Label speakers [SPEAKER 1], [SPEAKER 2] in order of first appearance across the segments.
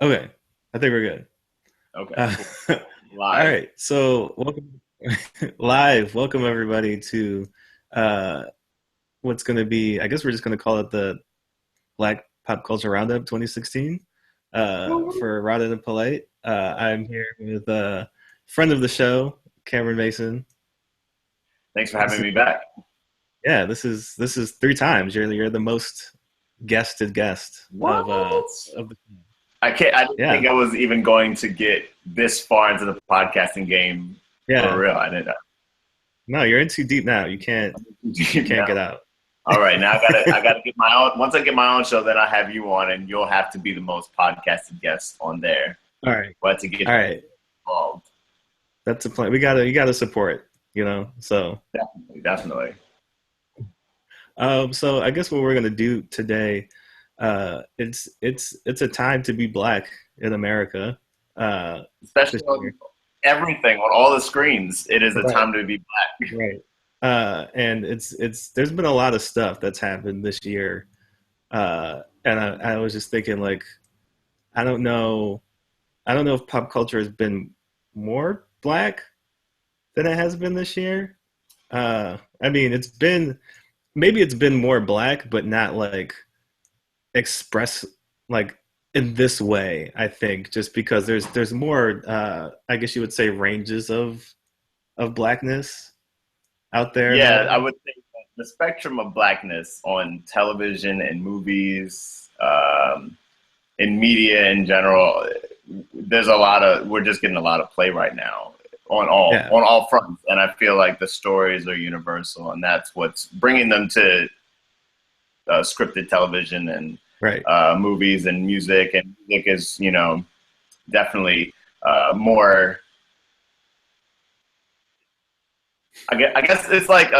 [SPEAKER 1] Okay, I think we're good.
[SPEAKER 2] Okay,
[SPEAKER 1] Uh,
[SPEAKER 2] cool.
[SPEAKER 1] all
[SPEAKER 2] Live.
[SPEAKER 1] right, so welcome live. Welcome everybody to uh, what's going to be. I guess we're just going to call it the Black Pop Culture Roundup 2016 for Rotted and Polite. I'm here with a friend of the show, Cameron Mason.
[SPEAKER 2] Thanks for
[SPEAKER 1] This
[SPEAKER 2] having
[SPEAKER 1] is
[SPEAKER 2] me back.
[SPEAKER 1] yeah, this is three times. You're the most guested guest
[SPEAKER 2] What?
[SPEAKER 1] of the
[SPEAKER 2] I didn't
[SPEAKER 1] yeah
[SPEAKER 2] think I was even going to get this far into the podcasting game for
[SPEAKER 1] yeah.
[SPEAKER 2] real. I didn't.
[SPEAKER 1] No, you're in too deep now. You can't get
[SPEAKER 2] No.
[SPEAKER 1] out.
[SPEAKER 2] All right, now I gotta get my own. Once I get my own show, then I have you on, and you'll have to be the most podcasted guest on there.
[SPEAKER 1] All right.
[SPEAKER 2] We'll have to get
[SPEAKER 1] All right.
[SPEAKER 2] involved.
[SPEAKER 1] That's the plan. You gotta support, So
[SPEAKER 2] Definitely, definitely.
[SPEAKER 1] so I guess what we're gonna do today, it's a time to be black in America.
[SPEAKER 2] Especially
[SPEAKER 1] This
[SPEAKER 2] on
[SPEAKER 1] year.
[SPEAKER 2] everything, on all the screens, it is a
[SPEAKER 1] Right.
[SPEAKER 2] time to be black.
[SPEAKER 1] Right. And it's there's been a lot of stuff that's happened this year. And I was just thinking like I don't know I don't know if pop culture has been more black than it has been this year. I mean, it's been more black, but not like express like in this way. I think just because there's more, I guess you would say, ranges of blackness out there
[SPEAKER 2] Yeah, I
[SPEAKER 1] nowadays.
[SPEAKER 2] would think that the spectrum of blackness on television and movies, in media in general, there's a lot of we're just getting a lot of play right now
[SPEAKER 1] Yeah,
[SPEAKER 2] on all fronts, and I feel like the stories are universal, and that's what's bringing them to scripted television and
[SPEAKER 1] right.
[SPEAKER 2] movies and music. And music is definitely more. I guess it's like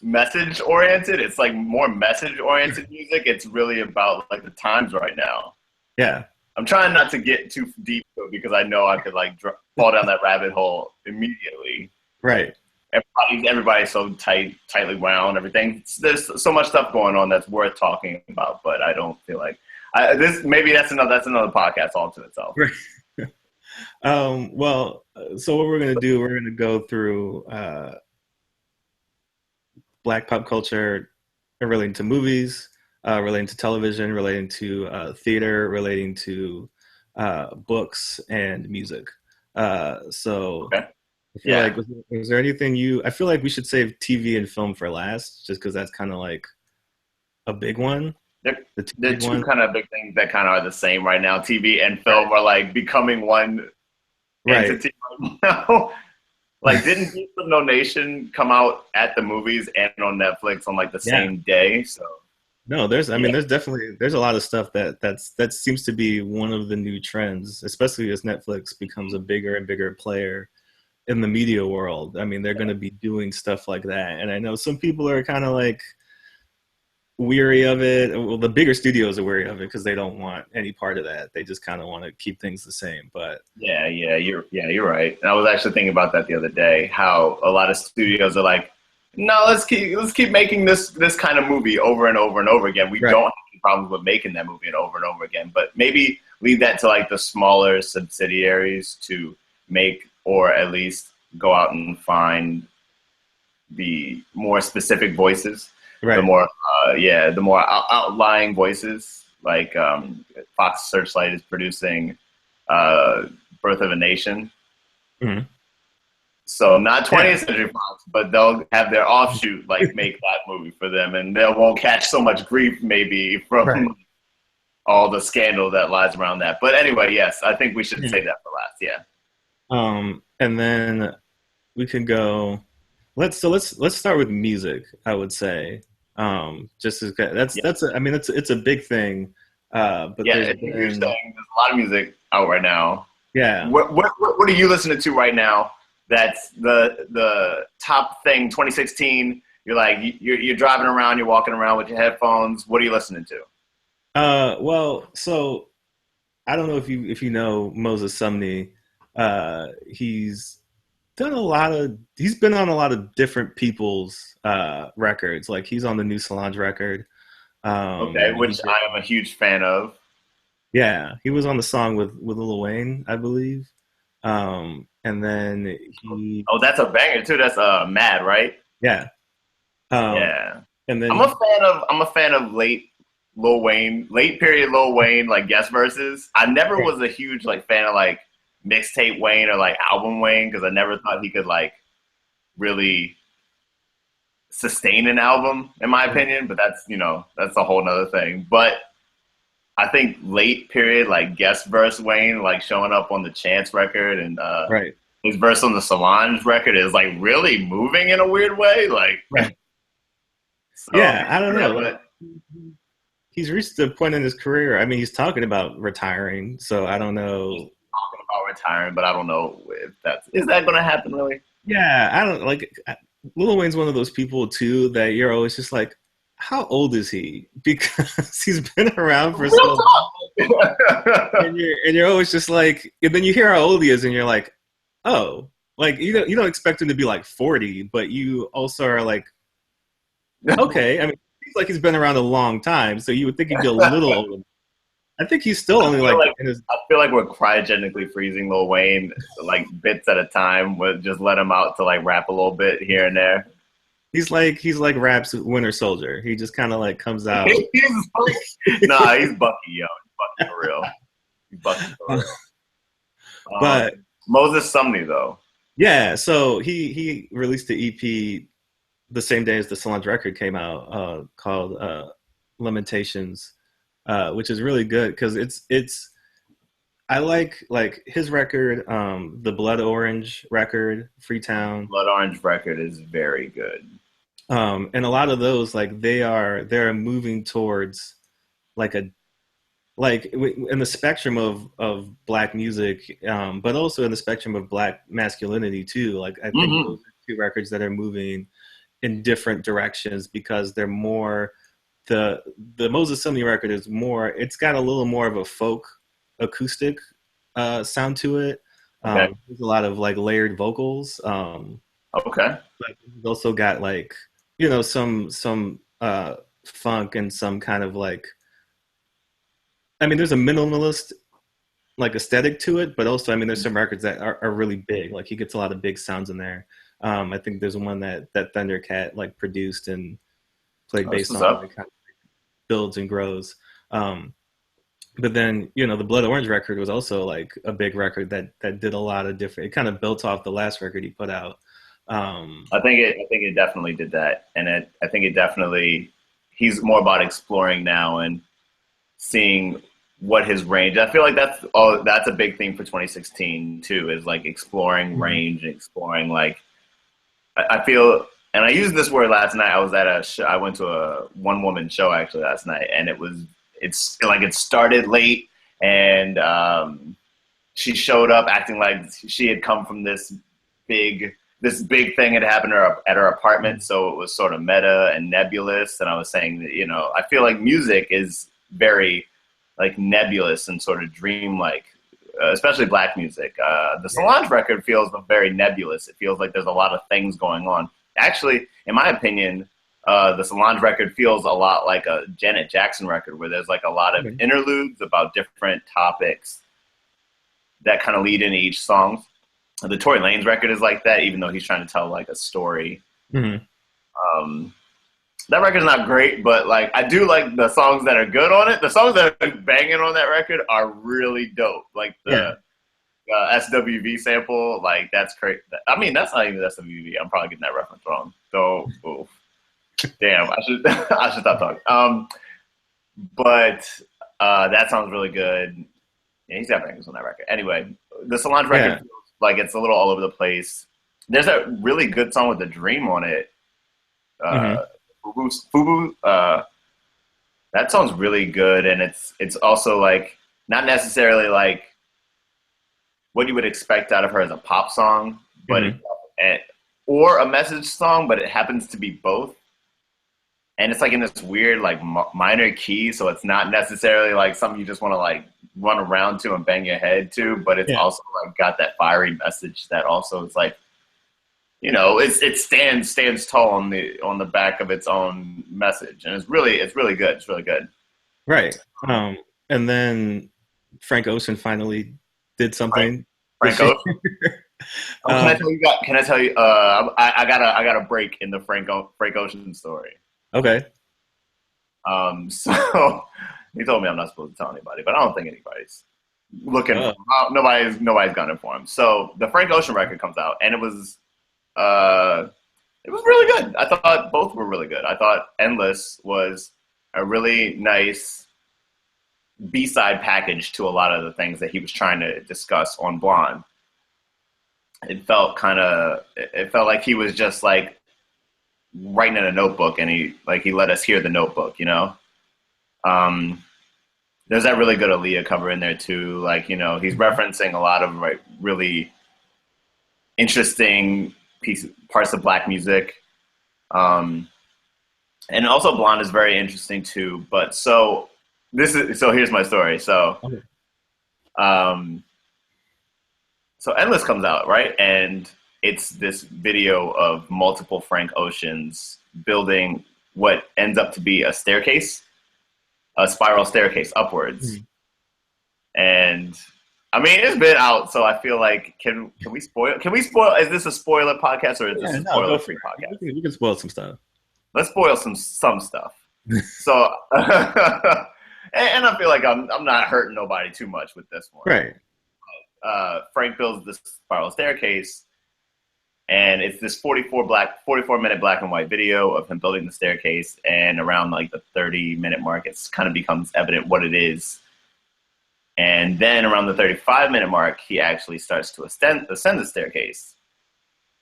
[SPEAKER 2] message oriented. It's like more message oriented music. It's really about like the times right now.
[SPEAKER 1] Yeah,
[SPEAKER 2] I'm trying not to get too deep though, because I know I could like fall down that rabbit hole immediately.
[SPEAKER 1] right.
[SPEAKER 2] Everybody's so tightly wound. Everything. There's so much stuff going on that's worth talking about, but I don't feel like this. Maybe that's another podcast all to itself.
[SPEAKER 1] Right. Well, so what we're gonna do, we're gonna go through black pop culture relating to movies, relating to television, relating to theater, relating to books and music. So
[SPEAKER 2] Okay.
[SPEAKER 1] I feel
[SPEAKER 2] Yeah.
[SPEAKER 1] like, was there anything I feel like we should save TV and film for last, just because that's kind of like a big one,
[SPEAKER 2] They're,
[SPEAKER 1] the
[SPEAKER 2] they're
[SPEAKER 1] TV
[SPEAKER 2] two
[SPEAKER 1] one.
[SPEAKER 2] kind of big things that kind of are the same right now. TV and
[SPEAKER 1] Right.
[SPEAKER 2] film are like becoming one
[SPEAKER 1] Right.
[SPEAKER 2] entity right now. Like, didn't Beast of No Nation come out at the movies and on Netflix on like the
[SPEAKER 1] Yeah.
[SPEAKER 2] same day? So
[SPEAKER 1] No, I
[SPEAKER 2] yeah,
[SPEAKER 1] mean, there's a lot of stuff that seems to be one of the new trends, especially as Netflix becomes a bigger and bigger player in the media world. I mean, they're going to be doing stuff like that. And I know some people are kind of like weary of it. Well, the bigger studios are weary of it because they don't want any part of that. They just kind of want to keep things the same. But
[SPEAKER 2] you're right. And I was actually thinking about that the other day. How a lot of studios are like, no, let's keep making this kind of movie over and over and over again. We
[SPEAKER 1] right,
[SPEAKER 2] don't have any problems with making that movie and over again, but maybe leave that to like the smaller subsidiaries to make, or at least go out and find the more specific voices, the
[SPEAKER 1] right,
[SPEAKER 2] more the more outlying voices. Like Fox Searchlight is producing uh, Birth of a Nation,
[SPEAKER 1] mhm.
[SPEAKER 2] so not
[SPEAKER 1] Yeah,
[SPEAKER 2] 20th Century Fox, but they'll have their offshoot like make that movie for them, and they won't catch so much grief maybe
[SPEAKER 1] right.
[SPEAKER 2] from all the scandal that lies around that. But anyway, yes, I think we should
[SPEAKER 1] Yeah.
[SPEAKER 2] save that for last. Yeah,
[SPEAKER 1] And then we could go. Let's start with music. I would say, just as
[SPEAKER 2] yeah,
[SPEAKER 1] I mean, it's a big thing. But
[SPEAKER 2] yeah.
[SPEAKER 1] there's
[SPEAKER 2] It's a huge
[SPEAKER 1] been
[SPEAKER 2] thing. There's a lot of music out right now.
[SPEAKER 1] yeah.
[SPEAKER 2] What are you listening to right now? That's the top thing. 2016. You're like you're driving around. You're walking around with your headphones. What are you listening to?
[SPEAKER 1] Well, so I don't know if you know Moses Sumney. He's he's been on a lot of different people's records. Like he's on the new Solange record.
[SPEAKER 2] Okay,
[SPEAKER 1] He
[SPEAKER 2] which
[SPEAKER 1] did
[SPEAKER 2] I am a huge fan of.
[SPEAKER 1] Yeah, he was on the song with Lil Wayne, I believe. And then he,
[SPEAKER 2] Oh, that's a banger too. That's Mad, right?
[SPEAKER 1] yeah. Um,
[SPEAKER 2] Yeah.
[SPEAKER 1] and then
[SPEAKER 2] I'm a fan of late Lil Wayne, late period Lil Wayne like guest verses. I never was a huge like fan of like mixtape Wayne or like album Wayne because I never thought he could like really sustain an album in my opinion. But that's that's a whole nother thing. But I think late period like guest verse Wayne like showing up on the Chance record and
[SPEAKER 1] right,
[SPEAKER 2] his verse on the Solange record is like really moving in a weird way. Like
[SPEAKER 1] right.
[SPEAKER 2] so
[SPEAKER 1] Yeah, I don't
[SPEAKER 2] yeah,
[SPEAKER 1] know. Like,
[SPEAKER 2] but
[SPEAKER 1] he's reached a point in his career. I mean, he's talking about retiring, so I don't know.
[SPEAKER 2] talking about retiring, but I don't know if that's is that going to happen really.
[SPEAKER 1] Yeah, I don't like. Lil Wayne's one of those people too that you're always just like, how old is he? Because he's been around for so
[SPEAKER 2] Real
[SPEAKER 1] long,
[SPEAKER 2] talk.
[SPEAKER 1] and you're always just like, and then you hear how old he is, and you're like, oh, like you don't expect him to be like 40, but you also are like, okay. I mean, he's like he's been around a long time, so you would think he'd be a little older. I think he's still only like in his.
[SPEAKER 2] I feel like we're cryogenically freezing Lil Wayne like bits at a time. We'll just let him out to like rap a little bit here and there.
[SPEAKER 1] He's like Rap's Winter Soldier. He just kind of like comes out.
[SPEAKER 2] Nah, he's Bucky, yo. He's Bucky for real. He's Bucky for real.
[SPEAKER 1] But
[SPEAKER 2] Moses Sumney though.
[SPEAKER 1] yeah, so he released the EP the same day as the Solange record came out, called Lamentations, which is really good because it's I like his record, the Blood Orange record, Freetown.
[SPEAKER 2] Blood Orange record is very good.
[SPEAKER 1] And a lot of those like they're moving towards like a like in the spectrum of black music, but also in the spectrum of black masculinity too. Like I think
[SPEAKER 2] Mm-hmm.
[SPEAKER 1] those are two records that are moving in different directions because they're more the Moses Sumney record is more. It's got a little more of a folk acoustic sound to it.
[SPEAKER 2] Okay.
[SPEAKER 1] There's a lot of like layered vocals.
[SPEAKER 2] Okay.
[SPEAKER 1] But it's also got like some funk and some kind of like, I mean, there's a minimalist like aesthetic to it, but also I mean there's some records that are really big. Like he gets a lot of big sounds in there. I think there's one that Thundercat like produced and played
[SPEAKER 2] This
[SPEAKER 1] based
[SPEAKER 2] is
[SPEAKER 1] on
[SPEAKER 2] up.
[SPEAKER 1] like kind of builds and grows. But then the Blood Orange record was also like a big record that did a lot of different. It kind of built off the last record he put out.
[SPEAKER 2] I think it definitely did that, and I think it definitely he's more about exploring now and seeing what his range. I feel like that's a big thing for 2016 too. Is like exploring range and exploring like I feel. And I used this word last night. I was at a show. I went to a one woman show actually last night, and it's like it started late, and she showed up acting like she had come from big this big thing had happened at her apartment, so it was sort of meta and nebulous. And I was saying that I feel like music is very like nebulous and sort of dreamlike, especially black music. The Solange record feels very nebulous. It feels like there's a lot of things going on. Actually, in my opinion, the Solange record feels a lot like a Janet Jackson record, where there's like a lot of interludes about different topics that kind of lead into each song. The Tory Lanez record is like that, even though he's trying to tell like a story.
[SPEAKER 1] Mm-hmm.
[SPEAKER 2] That record's not great, but like I do like the songs that are good on it. The songs that are banging on that record are really dope. Like the SWV sample, like that's crazy. I mean, that's not even SWV. I'm probably getting that reference wrong. So, oof. Damn, I should stop talking. But that sounds really good. Yeah, he's got bangers on that record. Anyway, the Solange record feels like it's a little all over the place. There's a really good song with The Dream on it. Fubu. That song's really good, and it's also like not necessarily like what you would expect out of her as a pop song, but or a message song, but it happens to be both. And it's like in this weird like minor key, so it's not necessarily like something you just want to like run around to and bang your head to, but it's also like got that fiery message that also is like, it stands tall on the back of its own message, and it's really good. It's really good.
[SPEAKER 1] Right. And then Frank Ocean finally did
[SPEAKER 2] Frank,
[SPEAKER 1] something
[SPEAKER 2] Frank
[SPEAKER 1] this year.
[SPEAKER 2] Ocean. Oh,
[SPEAKER 1] um,
[SPEAKER 2] can I tell you? I got a break in the Frank Ocean story.
[SPEAKER 1] okay.
[SPEAKER 2] So he told me I'm not supposed to tell anybody, but I don't think anybody's looking for
[SPEAKER 1] Oh,
[SPEAKER 2] him. Nobody's gunning for him. So the Frank Ocean record comes out, and uh, it was really good. I thought both were really good. I thought Endless was a really nice B-side package to a lot of the things that he was trying to discuss on Blonde. It felt like he was just like writing in a notebook, and he let us hear the notebook, you know. Um, there's that really good Aaliyah cover in there too. Like, you know, he's referencing a lot of like really interesting parts of Black music. And also Blonde is very interesting too. But so here's my story.
[SPEAKER 1] okay.
[SPEAKER 2] Um, so Endless comes out, right? And it's this video of multiple Frank Oceans building what ends up to be a staircase, a spiral staircase upwards.
[SPEAKER 1] Mhm.
[SPEAKER 2] And I mean, it's been out, so I feel like can we spoil? Can we spoil? Is this a spoiler podcast or is this
[SPEAKER 1] Yeah,
[SPEAKER 2] a
[SPEAKER 1] no, go
[SPEAKER 2] spoiler
[SPEAKER 1] for
[SPEAKER 2] free
[SPEAKER 1] it.
[SPEAKER 2] podcast?
[SPEAKER 1] We can spoil some stuff.
[SPEAKER 2] Let's spoil some stuff. So, and I feel like I'm not hurting nobody too much with this one.
[SPEAKER 1] Right.
[SPEAKER 2] Frank builds this spiral staircase, and it's this 44-minute black and white video of him building the staircase. And around like the 30-minute mark, it's kind of becomes evident what it is. And then around the 35-minute mark, he actually starts to ascend the staircase.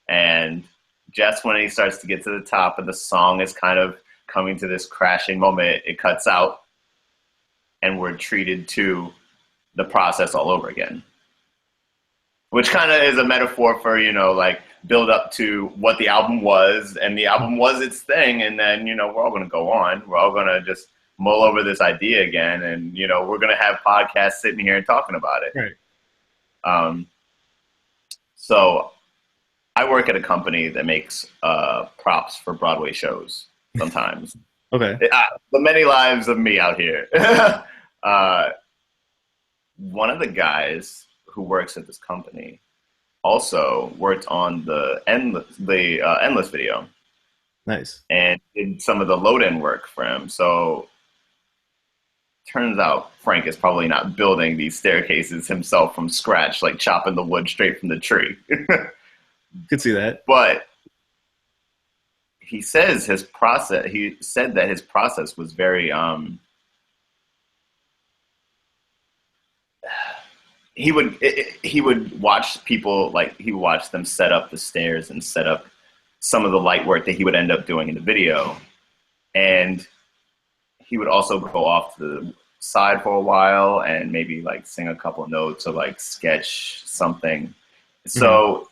[SPEAKER 2] And just when he starts to get to the top and the song is kind of coming to this crashing moment, it cuts out, and we're treated to the process all over again. Which kind of is a metaphor for, you know, like build up to what the album was, and the album was its thing, and then, you know, we're all going to go on. We're all going to just mull over this idea again, and, you know, we're going to have podcasts sitting here and talking about it.
[SPEAKER 1] Right.
[SPEAKER 2] So I work at a company that makes props for Broadway shows sometimes.
[SPEAKER 1] Okay.
[SPEAKER 2] The many lives of me out here. One of the guys who works at this company also worked on the Endless video.
[SPEAKER 1] Nice.
[SPEAKER 2] And did some of the load-in work for him. So turns out Frank is probably not building these staircases himself from scratch, like chopping the wood straight from the tree.
[SPEAKER 1] Could see that.
[SPEAKER 2] But he said that his process was very he would watch people, like he would watch them set up the stairs and set up some of the light work that he would end up doing in the video. And he would also go off to the side for a while and maybe like sing a couple of notes or like sketch something. So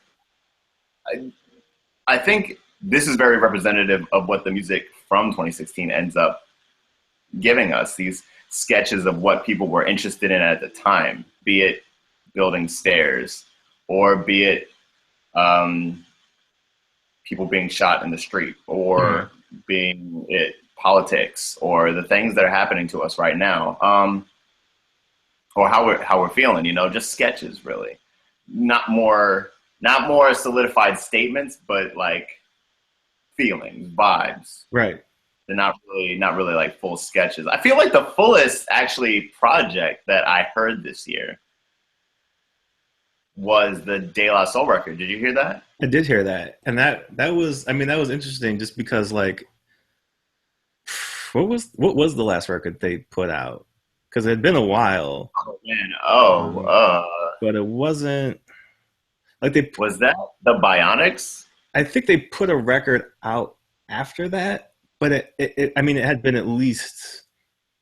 [SPEAKER 2] I think this is very representative of what the music from 2016 ends up giving us, these sketches of what people were interested in at the time, be it building stairs or be it people being shot in the street or being it politics or the things that are happening to us right now, or how we're feeling, you know, just sketches, really. Not more solidified statements, but like feelings, vibes.
[SPEAKER 1] Right.
[SPEAKER 2] They're not really like full sketches. I feel like the fullest actually project that I heard this year was the De La Soul record. Did you hear that?
[SPEAKER 1] I did hear that. And that was, I mean, that was interesting just because like what was the last record they put out? Because it had been a while.
[SPEAKER 2] Oh man.
[SPEAKER 1] But it wasn't like
[SPEAKER 2] was that the Bionics?
[SPEAKER 1] I think they put a record out after that, but it I mean, it had been at least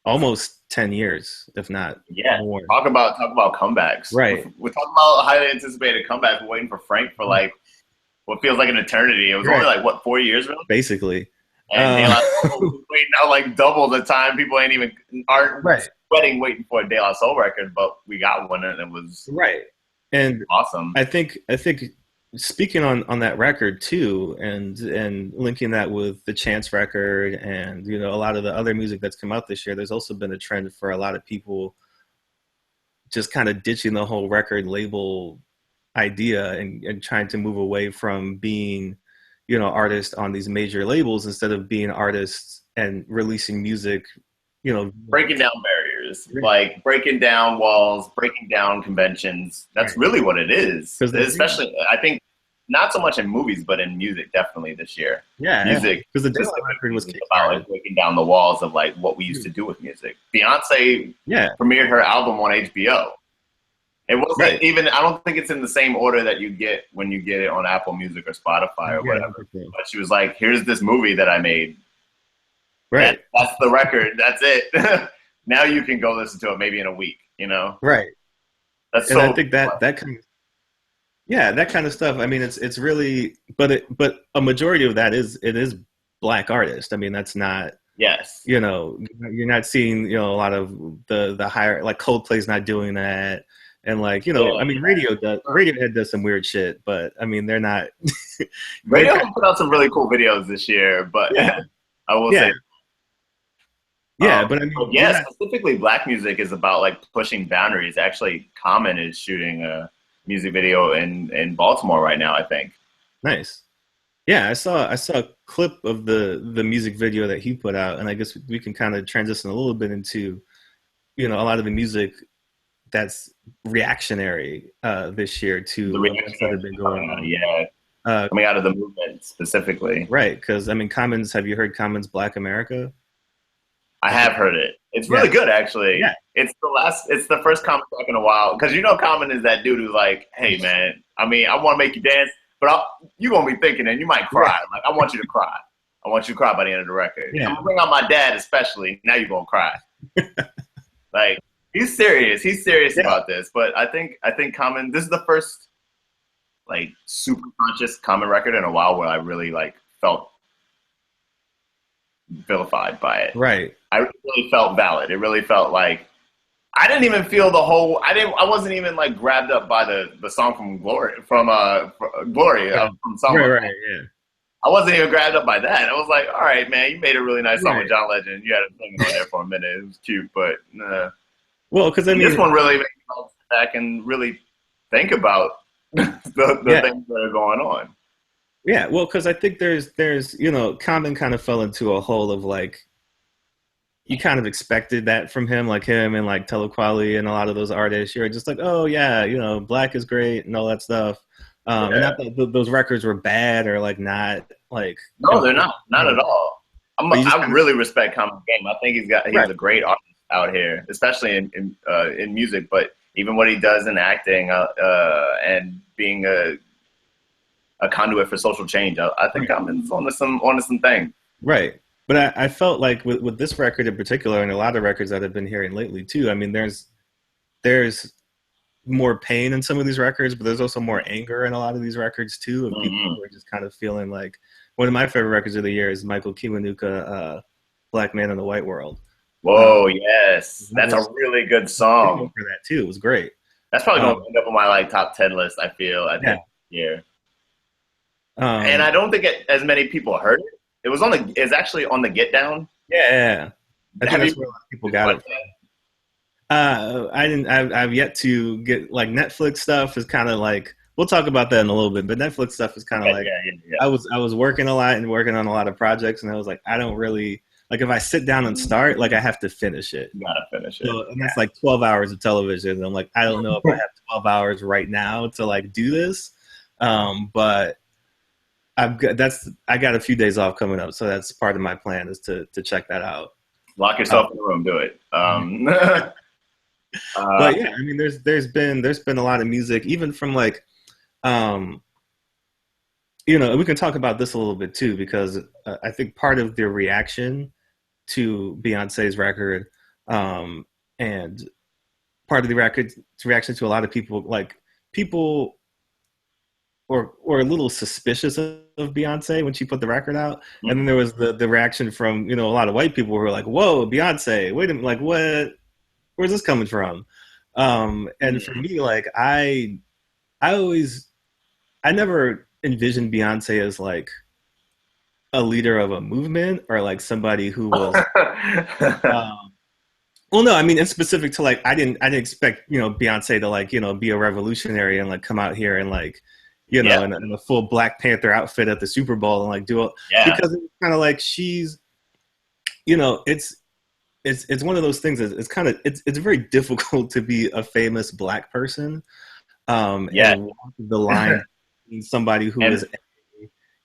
[SPEAKER 1] almost 10 years, if not more.
[SPEAKER 2] Talk about comebacks.
[SPEAKER 1] Right.
[SPEAKER 2] We're talking about highly anticipated comebacks. We're waiting for Frank for like what feels like an eternity. It was only like, what, 4 years, really?
[SPEAKER 1] Basically.
[SPEAKER 2] And De La Soul was waiting out like double the time. People aren't sweating waiting for a De La Soul record, but we got one and it was
[SPEAKER 1] and
[SPEAKER 2] awesome.
[SPEAKER 1] I think speaking on that record too, and linking that with the Chance record and, you know, a lot of the other music that's come out this year, there's also been a trend for a lot of people just kind of ditching the whole record label idea and trying to move away from being, you know, artists on these major labels instead of being artists and releasing music, you know,
[SPEAKER 2] breaking down barriers, like breaking down walls, breaking down conventions. That's really what it is. Especially, I think, not so much in movies, but in music, definitely this year. Music,
[SPEAKER 1] because the Dilla record was
[SPEAKER 2] about like breaking down the walls of like what we used to do with music. Beyonce premiered her album on HBO. It wasn't even, I don't think it's in the same order that you get when you get it on Apple Music or Spotify or whatever. But she was like, here's this movie that I made.
[SPEAKER 1] Right.
[SPEAKER 2] That's the record. That's it. Now you can go listen to it maybe in a week, you know?
[SPEAKER 1] Right.
[SPEAKER 2] That's
[SPEAKER 1] and so I think that kind of, that kind of stuff. I mean, it's really, but a majority of that is Black artists. I mean, that's not, you know, you're not seeing, you know, a lot of the higher, like Coldplay's not doing that. And like, you know, I mean, Radiohead does some weird shit, but I mean, they're not.
[SPEAKER 2] Radiohead put out some really cool videos this year, but I will say.
[SPEAKER 1] Yeah, but I mean,
[SPEAKER 2] specifically Black music is about like pushing boundaries. Actually, Common is shooting a music video in Baltimore right now, I think.
[SPEAKER 1] Nice. Yeah, I saw a clip of the music video that he put out, and I guess we can kind of transition a little bit into, you know, a lot of the music that's reactionary this year to
[SPEAKER 2] the
[SPEAKER 1] events that have been going on.
[SPEAKER 2] Coming out of the movement specifically.
[SPEAKER 1] Right, because I mean, Common's. Have you heard Common's Black America?
[SPEAKER 2] I have heard it. It's really good, actually. Yeah. It's the first Common track in a while. Because you know Common is that dude who's like, hey, man, I mean, I want to make you dance, but you're going to be thinking and you might cry. Right. Like, I want you to cry. I want you to cry by the end of the record. Yeah. I'm going to bring out my dad especially. Now you're going to cry. Like, he's serious. He's serious about this. But I think Common, this is the first, like, super conscious Common record in a while where I really, like, felt vilified by it.
[SPEAKER 1] Right.
[SPEAKER 2] I really felt valid. It really felt like I didn't even feel the whole. I wasn't even like grabbed up by the song from Glory from Summer.
[SPEAKER 1] Right. Yeah.
[SPEAKER 2] I wasn't even grabbed up by that. I was like, all right, man, you made a really nice song with John Legend. You had it singing on there for a minute. It was cute, but
[SPEAKER 1] well, because I mean,
[SPEAKER 2] this one really made me go back and really think about the things that are going on.
[SPEAKER 1] Yeah, well, because I think there's you know, Common kind of fell into a hole of like, you kind of expected that from him, like him and like Telequali and a lot of those artists. You're just like, oh yeah, you know, Black is great and all that stuff. And not that those records were bad or like not like.
[SPEAKER 2] No, they're not at all. I really respect Common's game. I think he's a great artist out here, especially in music, but even what he does in acting and being a conduit for social change. I think Common's onto some things.
[SPEAKER 1] Right. But I felt like with this record in particular, and a lot of records that I've been hearing lately too, I mean, there's more pain in some of these records, but there's also more anger in a lot of these records too, of people who are just kind of feeling like, one of my favorite records of the year is Michael Kiwanuka, Black Man in the White World.
[SPEAKER 2] Whoa, yes. That's a really good song.
[SPEAKER 1] For that too. It was great.
[SPEAKER 2] That's probably going to end up on my like top 10 list, I feel, I think. Yeah. And I don't think as many people heard it. It's actually on the Get Down.
[SPEAKER 1] Yeah. I think that's where a lot of people got it. I've yet to get, like, Netflix stuff is kind of like, we'll talk about that in a little bit, but Netflix stuff is kind of like, I was working a lot and working on a lot of projects, and I was like, I don't really, like, if I sit down and start, like, I have to finish it.
[SPEAKER 2] You gotta finish it.
[SPEAKER 1] So, and that's like 12 hours of television. And I'm like, I don't know if I have 12 hours right now to like do this. But I got a few days off coming up, so that's part of my plan is to check that out.
[SPEAKER 2] Lock yourself in the room, do it.
[SPEAKER 1] But yeah, I mean, there's been a lot of music, even from like, you know, we can talk about this a little bit too, because I think part of the reaction to Beyonce's record, and part of the reaction to a lot of people, like people or a little suspicious of Beyonce when she put the record out. Mm-hmm. And then there was the reaction from, you know, a lot of white people who were like, whoa, Beyonce, wait a minute, like what, where's this coming from? And for me, like I never envisioned Beyonce as like a leader of a movement or like somebody who will Well, no, I mean it's specific to like I didn't expect Beyonce to like be a revolutionary and like come out here and like
[SPEAKER 2] Yeah,
[SPEAKER 1] in a full Black Panther outfit at the Super Bowl and like do it
[SPEAKER 2] yeah,
[SPEAKER 1] because it's kind of like she's it's it's one of those things that it's kind of it's very difficult to be a famous Black person
[SPEAKER 2] yeah.
[SPEAKER 1] and walk the line between somebody who
[SPEAKER 2] And
[SPEAKER 1] is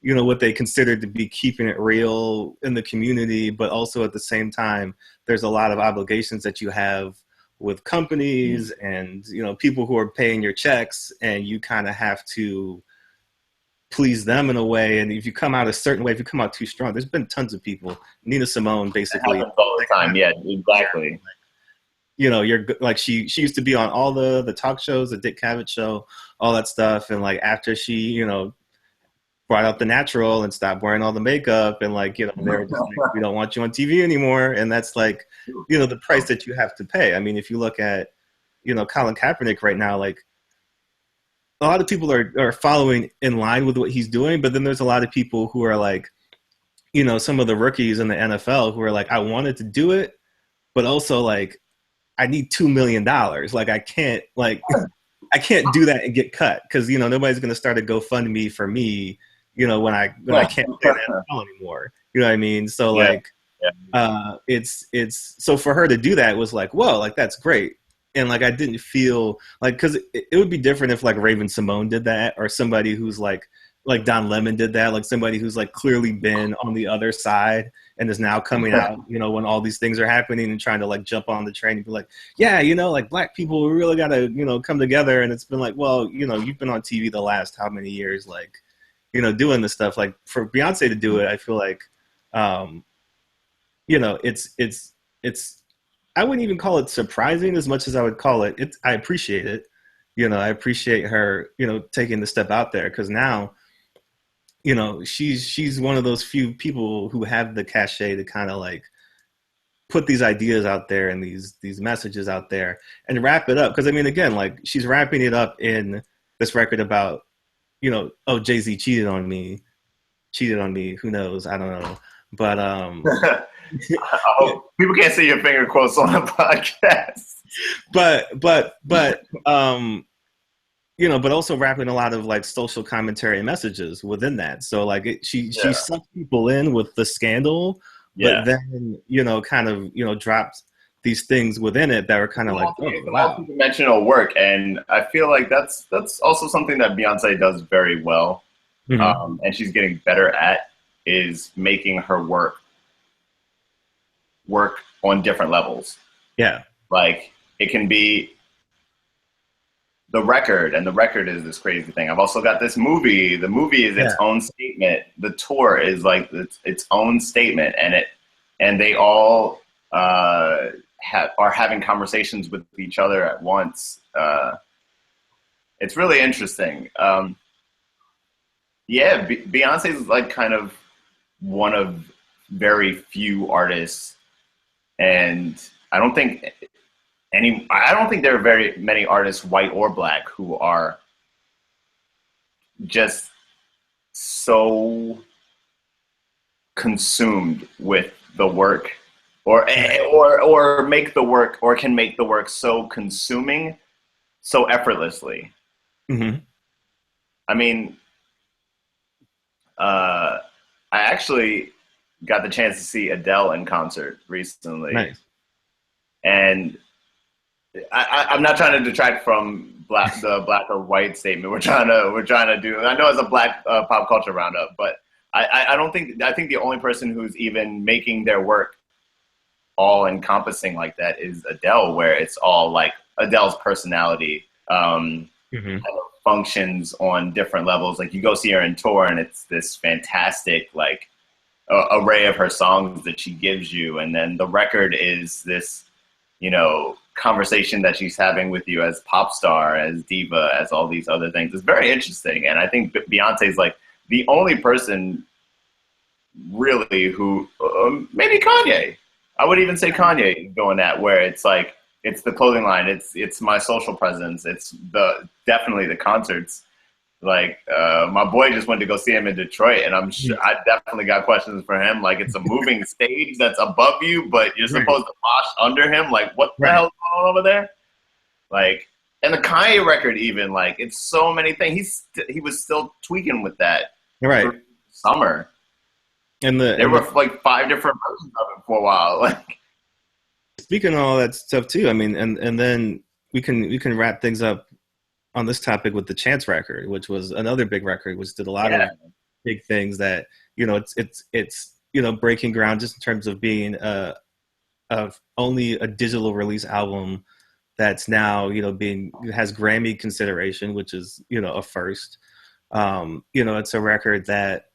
[SPEAKER 1] what they consider to be keeping it real in the community, but also at the same time, there's a lot of obligations that you have with companies and people who are paying your checks, and you kind of have to please them in a way. And if you come out a certain way, if you come out too strong, there's been tons of people. Nina Simone,
[SPEAKER 2] it
[SPEAKER 1] basically,
[SPEAKER 2] happens all the time. Yeah, exactly.
[SPEAKER 1] you're like she used to be on all the talk shows, the Dick Cavett show, all that stuff, and like after she brought out the natural and stopped wearing all the makeup and like they're just like, we don't want you on TV anymore, and that's like the price that you have to pay. I mean, if you look at Colin Kaepernick right now, like a lot of people are following in line with what he's doing, but then there's a lot of people who are like some of the rookies in the NFL who are like, I wanted to do it, but also like I need $2 million, like I can't I can't do that and get cut because nobody's going to start a GoFundMe for me when I can't play in the NFL anymore. You know what I mean? So
[SPEAKER 2] Yeah,
[SPEAKER 1] like, it's so for her to do that was like, whoa, like that's great. And like, I didn't feel like, cause it would be different if like Raven Simone did that, or somebody who's like Don Lemon did that, like somebody who's like clearly been on the other side and is now coming out, when all these things are happening and trying to like jump on the train and be like, yeah, like Black people, we really got to, come together. And it's been like, well, you've been on TV the last how many years, like, doing this stuff. Like for Beyonce to do it, I feel like, it's, I wouldn't even call it surprising as much as I would call it. I appreciate it. I appreciate her, taking the step out there because now, she's one of those few people who have the cachet to kind of like put these ideas out there and these messages out there and wrap it up. Because I mean, again, like she's wrapping it up in this record about, oh, Jay-Z cheated on me. Who knows? I don't know. But
[SPEAKER 2] oh, people can't see your finger quotes on the podcast.
[SPEAKER 1] but but also wrapping a lot of like social commentary and messages within that. So like she sucked people in with the scandal, but then kind of dropped these things within it that were kind of like, oh, wow,
[SPEAKER 2] multi-dimensional work, and I feel like that's also something that Beyonce does very well, and she's getting better at is making her work on different levels.
[SPEAKER 1] Yeah,
[SPEAKER 2] like it can be the record, and the record is this crazy thing. I've also got this movie. The movie is its own statement. The tour is like its own statement, and they all are having conversations with each other at once. It's really interesting. Beyonce is like kind of one of very few artists, and I don't think there are very many artists, white or Black, who are just so consumed with the work, or make the work, or can make the work so consuming, so effortlessly.
[SPEAKER 1] Mm-hmm.
[SPEAKER 2] I mean, I actually got the chance to see Adele in concert recently.
[SPEAKER 1] Nice.
[SPEAKER 2] And I'm not trying to detract from the Black or white statement. We're trying to do. I know it's a Black pop culture roundup, but I don't think. I think the only person who's even making their work all encompassing like that is Adele, where it's all like Adele's personality kind of functions on different levels. Like you go see her in tour, and it's this fantastic like array of her songs that she gives you, and then the record is this, conversation that she's having with you as pop star, as diva, as all these other things. It's very interesting. And I think Beyonce's like the only person really who, maybe Kanye. I would even say Kanye doing that, where it's like, it's the clothing line. It's my social presence. It's definitely the concerts. Like my boy just went to go see him in Detroit, and I'm sure I definitely got questions for him. Like it's a moving stage that's above you, but you're
[SPEAKER 1] Right.
[SPEAKER 2] supposed to wash under him. Like what the
[SPEAKER 1] Right.
[SPEAKER 2] hell's going on over there? Like, and the Kanye record, even like it's so many things. He was still tweaking with that
[SPEAKER 1] Right.
[SPEAKER 2] for summer.
[SPEAKER 1] And
[SPEAKER 2] There were like 5 different versions of it for a while. Like,
[SPEAKER 1] speaking of all that stuff too, I mean, and then we can wrap things up on this topic with the Chance record, which was another big record, which did a lot of big things that, you know, it's you know, breaking ground just in terms of being of only a digital release album that's now, you know, has Grammy consideration, which is, you know, a first. You know, it's a record that,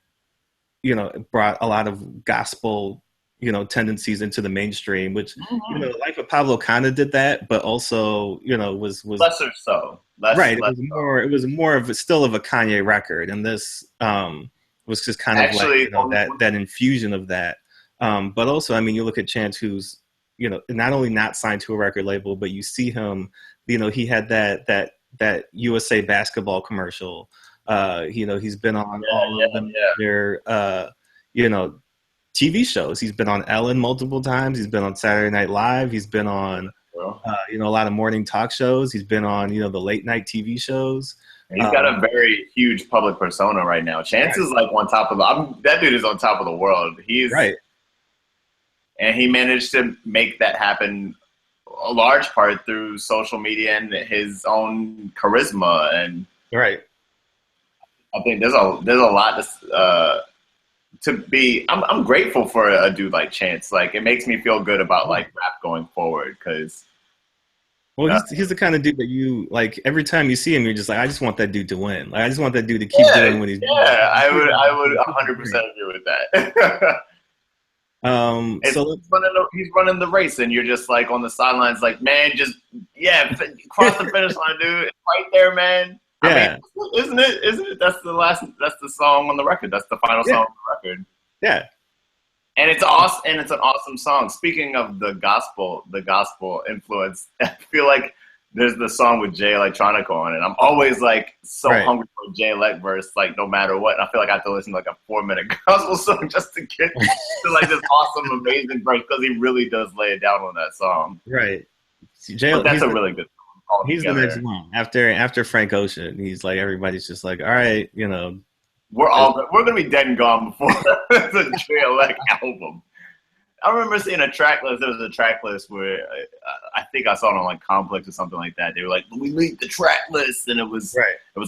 [SPEAKER 1] you know, brought a lot of gospel, you know, tendencies into the mainstream, which, you know, Life of Pablo kind of did that, but also, you know, was
[SPEAKER 2] lesser so.
[SPEAKER 1] Right. It was more of still of a Kanye record. And this was just kind of
[SPEAKER 2] Actually,
[SPEAKER 1] like, you know, that infusion of that. But also, I mean, you look at Chance, who's, you know, not only not signed to a record label, but you see him, you know, he had that USA basketball commercial. You know, he's been on all of them, their, you know, TV shows. He's been on Ellen multiple times. He's been on Saturday Night Live. He's been on, you know, a lot of morning talk shows. He's been on, you know, the late night TV shows.
[SPEAKER 2] He's got a very huge public persona right now. Chance is like on top of that dude is on top of the world. He's
[SPEAKER 1] right.
[SPEAKER 2] And he managed to make that happen a large part through social media and his own charisma. And
[SPEAKER 1] right.
[SPEAKER 2] I think there's a lot to be. I'm grateful for a dude like Chance. Like it makes me feel good about like rap going forward because.
[SPEAKER 1] Well, he's the kind of dude that you like. Every time you see him, you're just like, I just want that dude to win. Like, I just want that dude to keep doing what he's doing.
[SPEAKER 2] Yeah, I would 100% agree with that.
[SPEAKER 1] So
[SPEAKER 2] he's running the race, and you're just like on the sidelines, like, man, just cross the finish line, dude. It's right there, man.
[SPEAKER 1] Yeah,
[SPEAKER 2] I mean, isn't it? That's the song on the record. That's the final song on the record.
[SPEAKER 1] Yeah.
[SPEAKER 2] And it's awesome, and it's an awesome song. Speaking of the gospel influence, I feel like there's the song with Jay Electronica on it. I'm always like so hungry for a Jay Elect verse, like no matter what. And I feel like I have to listen to like a 4-minute gospel song just to get to like this awesome, amazing verse because he really does lay it down on that song.
[SPEAKER 1] Right.
[SPEAKER 2] But that's a really good song.
[SPEAKER 1] He's the next one after Frank Ocean. He's like everybody's just like, all right, you know.
[SPEAKER 2] We're gonna be dead and gone before the Jay Elect album. I remember seeing a track list. There was a track list where I think I saw it on like Complex or something like that. They were like, "We leaked the track list," and it was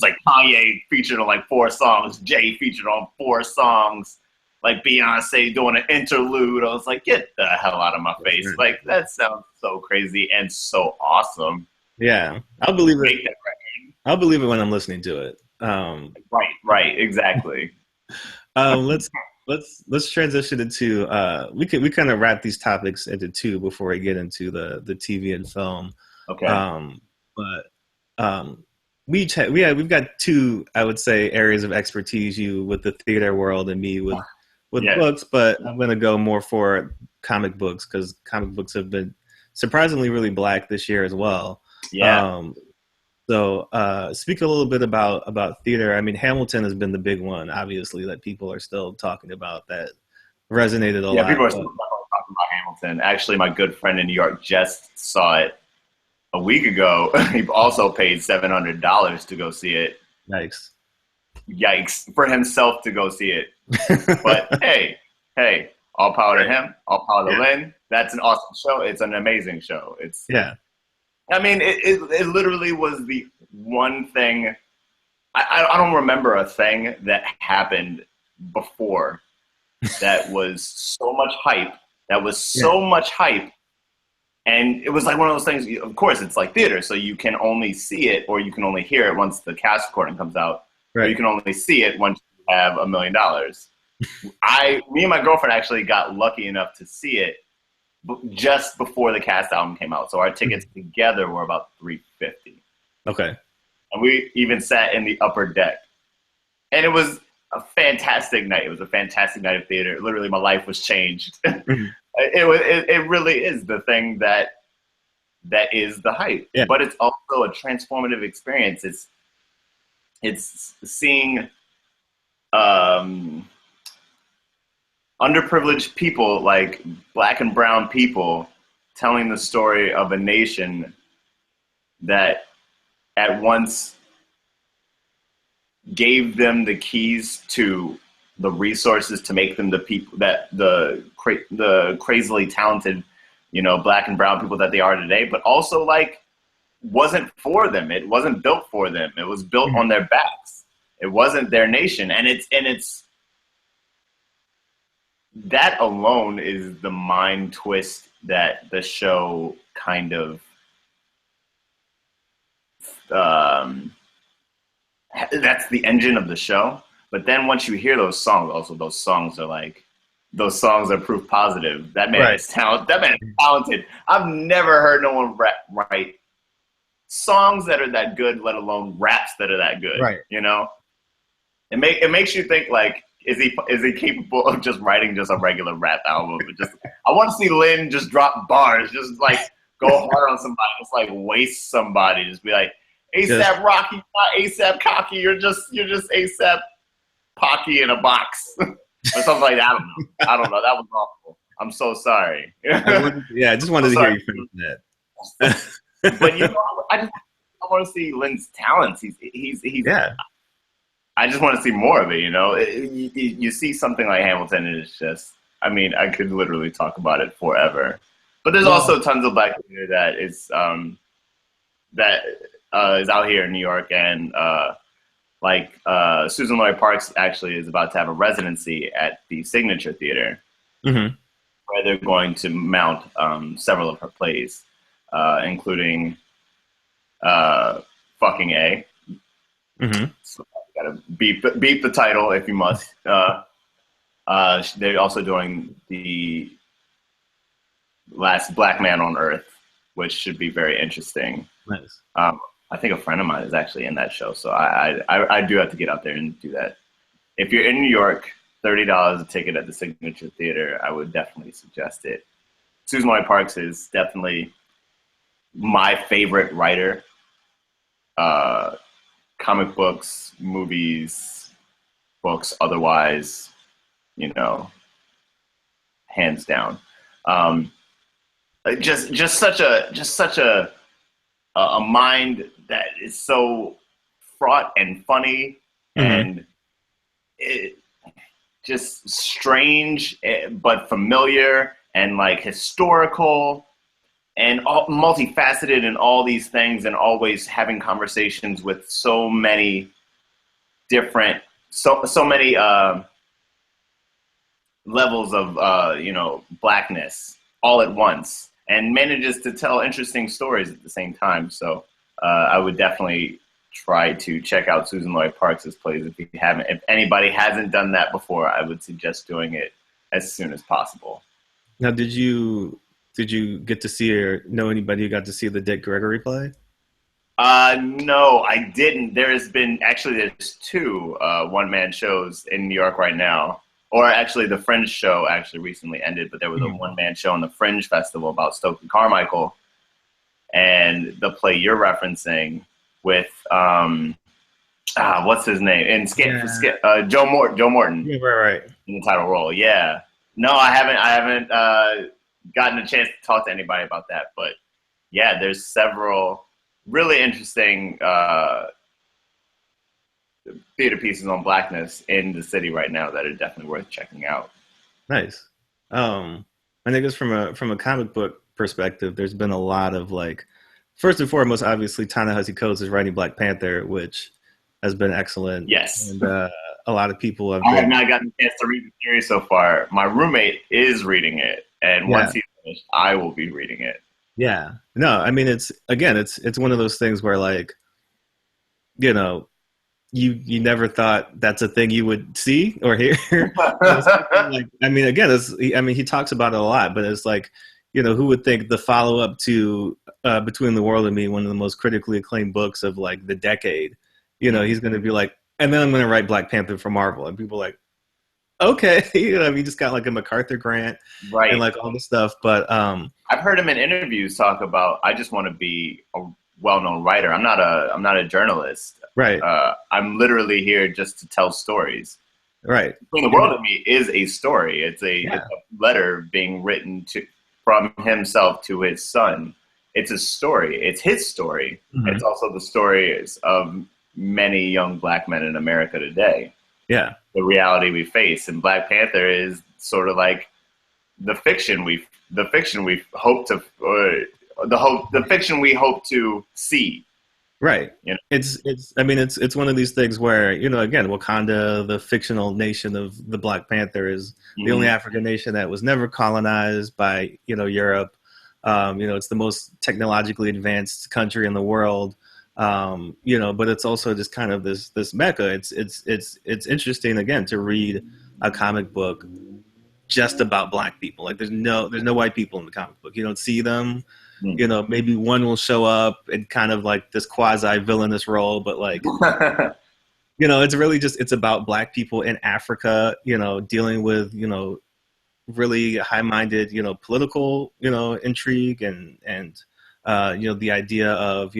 [SPEAKER 2] like Kanye featured on like 4 songs, Jay featured on 4 songs, like Beyonce doing an interlude. I was like, "Get the hell out of my face!" Like that sounds so crazy and so awesome.
[SPEAKER 1] Yeah, I'll believe it. I'll believe it when I'm listening to it.
[SPEAKER 2] Right, exactly.
[SPEAKER 1] Let's transition into we kind of wrap these topics into 2 before we get into the TV and film.
[SPEAKER 2] Okay.
[SPEAKER 1] We've got 2, I would say, areas of expertise. You with the theater world and me with books, but I'm gonna go more for comic books because comic books have been surprisingly really black this year as well.
[SPEAKER 2] Yeah.
[SPEAKER 1] So speak a little bit about theater. I mean, Hamilton has been the big one, obviously, that people are still talking about that resonated a lot.
[SPEAKER 2] Yeah, people are still talking about Hamilton. Actually, my good friend in New York just saw it a week ago. He also paid $700 to go see it. Yikes. For himself to go see it. But hey, all power to him, all power to Lynn. That's an awesome show. It's an amazing show. I mean, it literally was the one thing. I don't remember a thing that happened before that was so much hype. Much hype. And it was like one of those things, of course, it's like theater, so you can only see it or you can only hear it once the cast recording comes out. Right. Or you can only see it once you have $1 million. Me and my girlfriend actually got lucky enough to see it just before the cast album came out. So our tickets together were about $350.
[SPEAKER 1] Okay.
[SPEAKER 2] And we even sat in the upper deck. And it was a fantastic night. It was a fantastic night of theater. Literally, my life was changed. It really is the thing that is the hype. Yeah. But it's also a transformative experience. it's seeing um, underprivileged people like black and brown people telling the story of a nation that at once gave them the keys to the resources to make them the people that the crazily talented, black and brown people that they are today, but also like wasn't for them. It wasn't built for them. It was built on their backs. It wasn't their nation. And it's that alone is the mind twist that the show kind of that's the engine of the show. But then once you hear those songs, also those songs are proof positive. That man is talented. That man is talented. I've never heard no one write songs that are that good, let alone raps that are that good.
[SPEAKER 1] Right.
[SPEAKER 2] It makes you think like, is he capable of just writing just a regular rap album? I want to see Lin just drop bars, just like go hard on somebody, just like waste somebody, just be like ASAP Rocky, not ASAP Cocky. You're just ASAP Pocky in a box or something like that. I don't know. That was awful. I'm so sorry.
[SPEAKER 1] I just wanted to hear you finish that.
[SPEAKER 2] But I want to see Lin's talents. He's
[SPEAKER 1] yeah.
[SPEAKER 2] I just want to see more of it. You see something like Hamilton, and it's just. I mean, I could literally talk about it forever. But there's also tons of black theater that is out here in New York, and Susan Lloyd Parks actually is about to have a residency at the Signature Theater, where they're going to mount several of her plays, including Fucking A. So you gotta beep the title if you must. They're also doing the Last Black Man on Earth, which should be very interesting.
[SPEAKER 1] Nice.
[SPEAKER 2] I think a friend of mine is actually in that show, so I do have to get out there and do that. If you're in New York, $30 a ticket at the Signature Theater, I would definitely suggest it. Susan Lloyd Parks is definitely my favorite writer. Comic books, movies, books, otherwise, hands down. Just such a mind that is so fraught and funny and just strange but familiar and like historical and multifaceted in all these things, and always having conversations with so many different so many levels of blackness all at once, and manages to tell interesting stories at the same time. So I would definitely try to check out Susan Lloyd Parks' plays if you haven't. If anybody hasn't done that before, I would suggest doing it as soon as possible.
[SPEAKER 1] Now, did you get to see or know anybody who got to see the Dick Gregory play?
[SPEAKER 2] No, I didn't. There's two one-man shows in New York right now. Or actually, the Fringe show actually recently ended, but there was a one-man show on the Fringe Festival about Stokely Carmichael, and the play you're referencing with what's his name? And Joe Morton.
[SPEAKER 1] Yeah, right.
[SPEAKER 2] In the title role. Yeah. No, I haven't gotten a chance to talk to anybody about that, but yeah, there's several really interesting theater pieces on blackness in the city right now that are definitely worth checking out.
[SPEAKER 1] Nice. I think it's from a comic book perspective, there's been a lot of like, first and foremost, obviously Ta-Nehisi Coates is writing Black Panther, which has been excellent.
[SPEAKER 2] Yes.
[SPEAKER 1] And a lot of people have
[SPEAKER 2] I have not gotten a chance to read the series so far. My roommate is reading it, and once he's finished, I will be reading it.
[SPEAKER 1] Yeah. No, I mean, it's one of those things where, like, you never thought that's a thing you would see or hear. Like, I mean, again, he talks about it a lot, but it's like, who would think the follow-up to Between the World and Me, one of the most critically acclaimed books of like the decade, he's going to be like, and then I'm going to write Black Panther for Marvel, and people are like, okay, he just got like a MacArthur grant,
[SPEAKER 2] right,
[SPEAKER 1] and like all this stuff. But
[SPEAKER 2] I've heard him in interviews talk about, I just want to be a well-known writer. I'm not a journalist.
[SPEAKER 1] Right.
[SPEAKER 2] I'm literally here just to tell stories.
[SPEAKER 1] Right.
[SPEAKER 2] Between the World and Me is a story. It's
[SPEAKER 1] Yeah.
[SPEAKER 2] a letter being written to from himself to his son. It's a story. It's his story. It's
[SPEAKER 1] Hmm.
[SPEAKER 2] also the stories of many young black men in America today.
[SPEAKER 1] Yeah.
[SPEAKER 2] The reality we face, and Black Panther is sort of like the fiction we hope to the fiction we hope to see.
[SPEAKER 1] Right.
[SPEAKER 2] You know.
[SPEAKER 1] It's I mean it's one of these things where, again, Wakanda, the fictional nation of the Black Panther, is the only
[SPEAKER 2] Mhm.
[SPEAKER 1] African nation that was never colonized by, Europe. It's the most technologically advanced country in the world. But it's also just kind of this mecca. It's interesting again to read a comic book just about black people. Like there's no white people in the comic book. You don't see them. Maybe one will show up in kind of like this quasi villainous role, but like, it's really just it's about black people in Africa, dealing with, really high minded, political, intrigue and the idea of,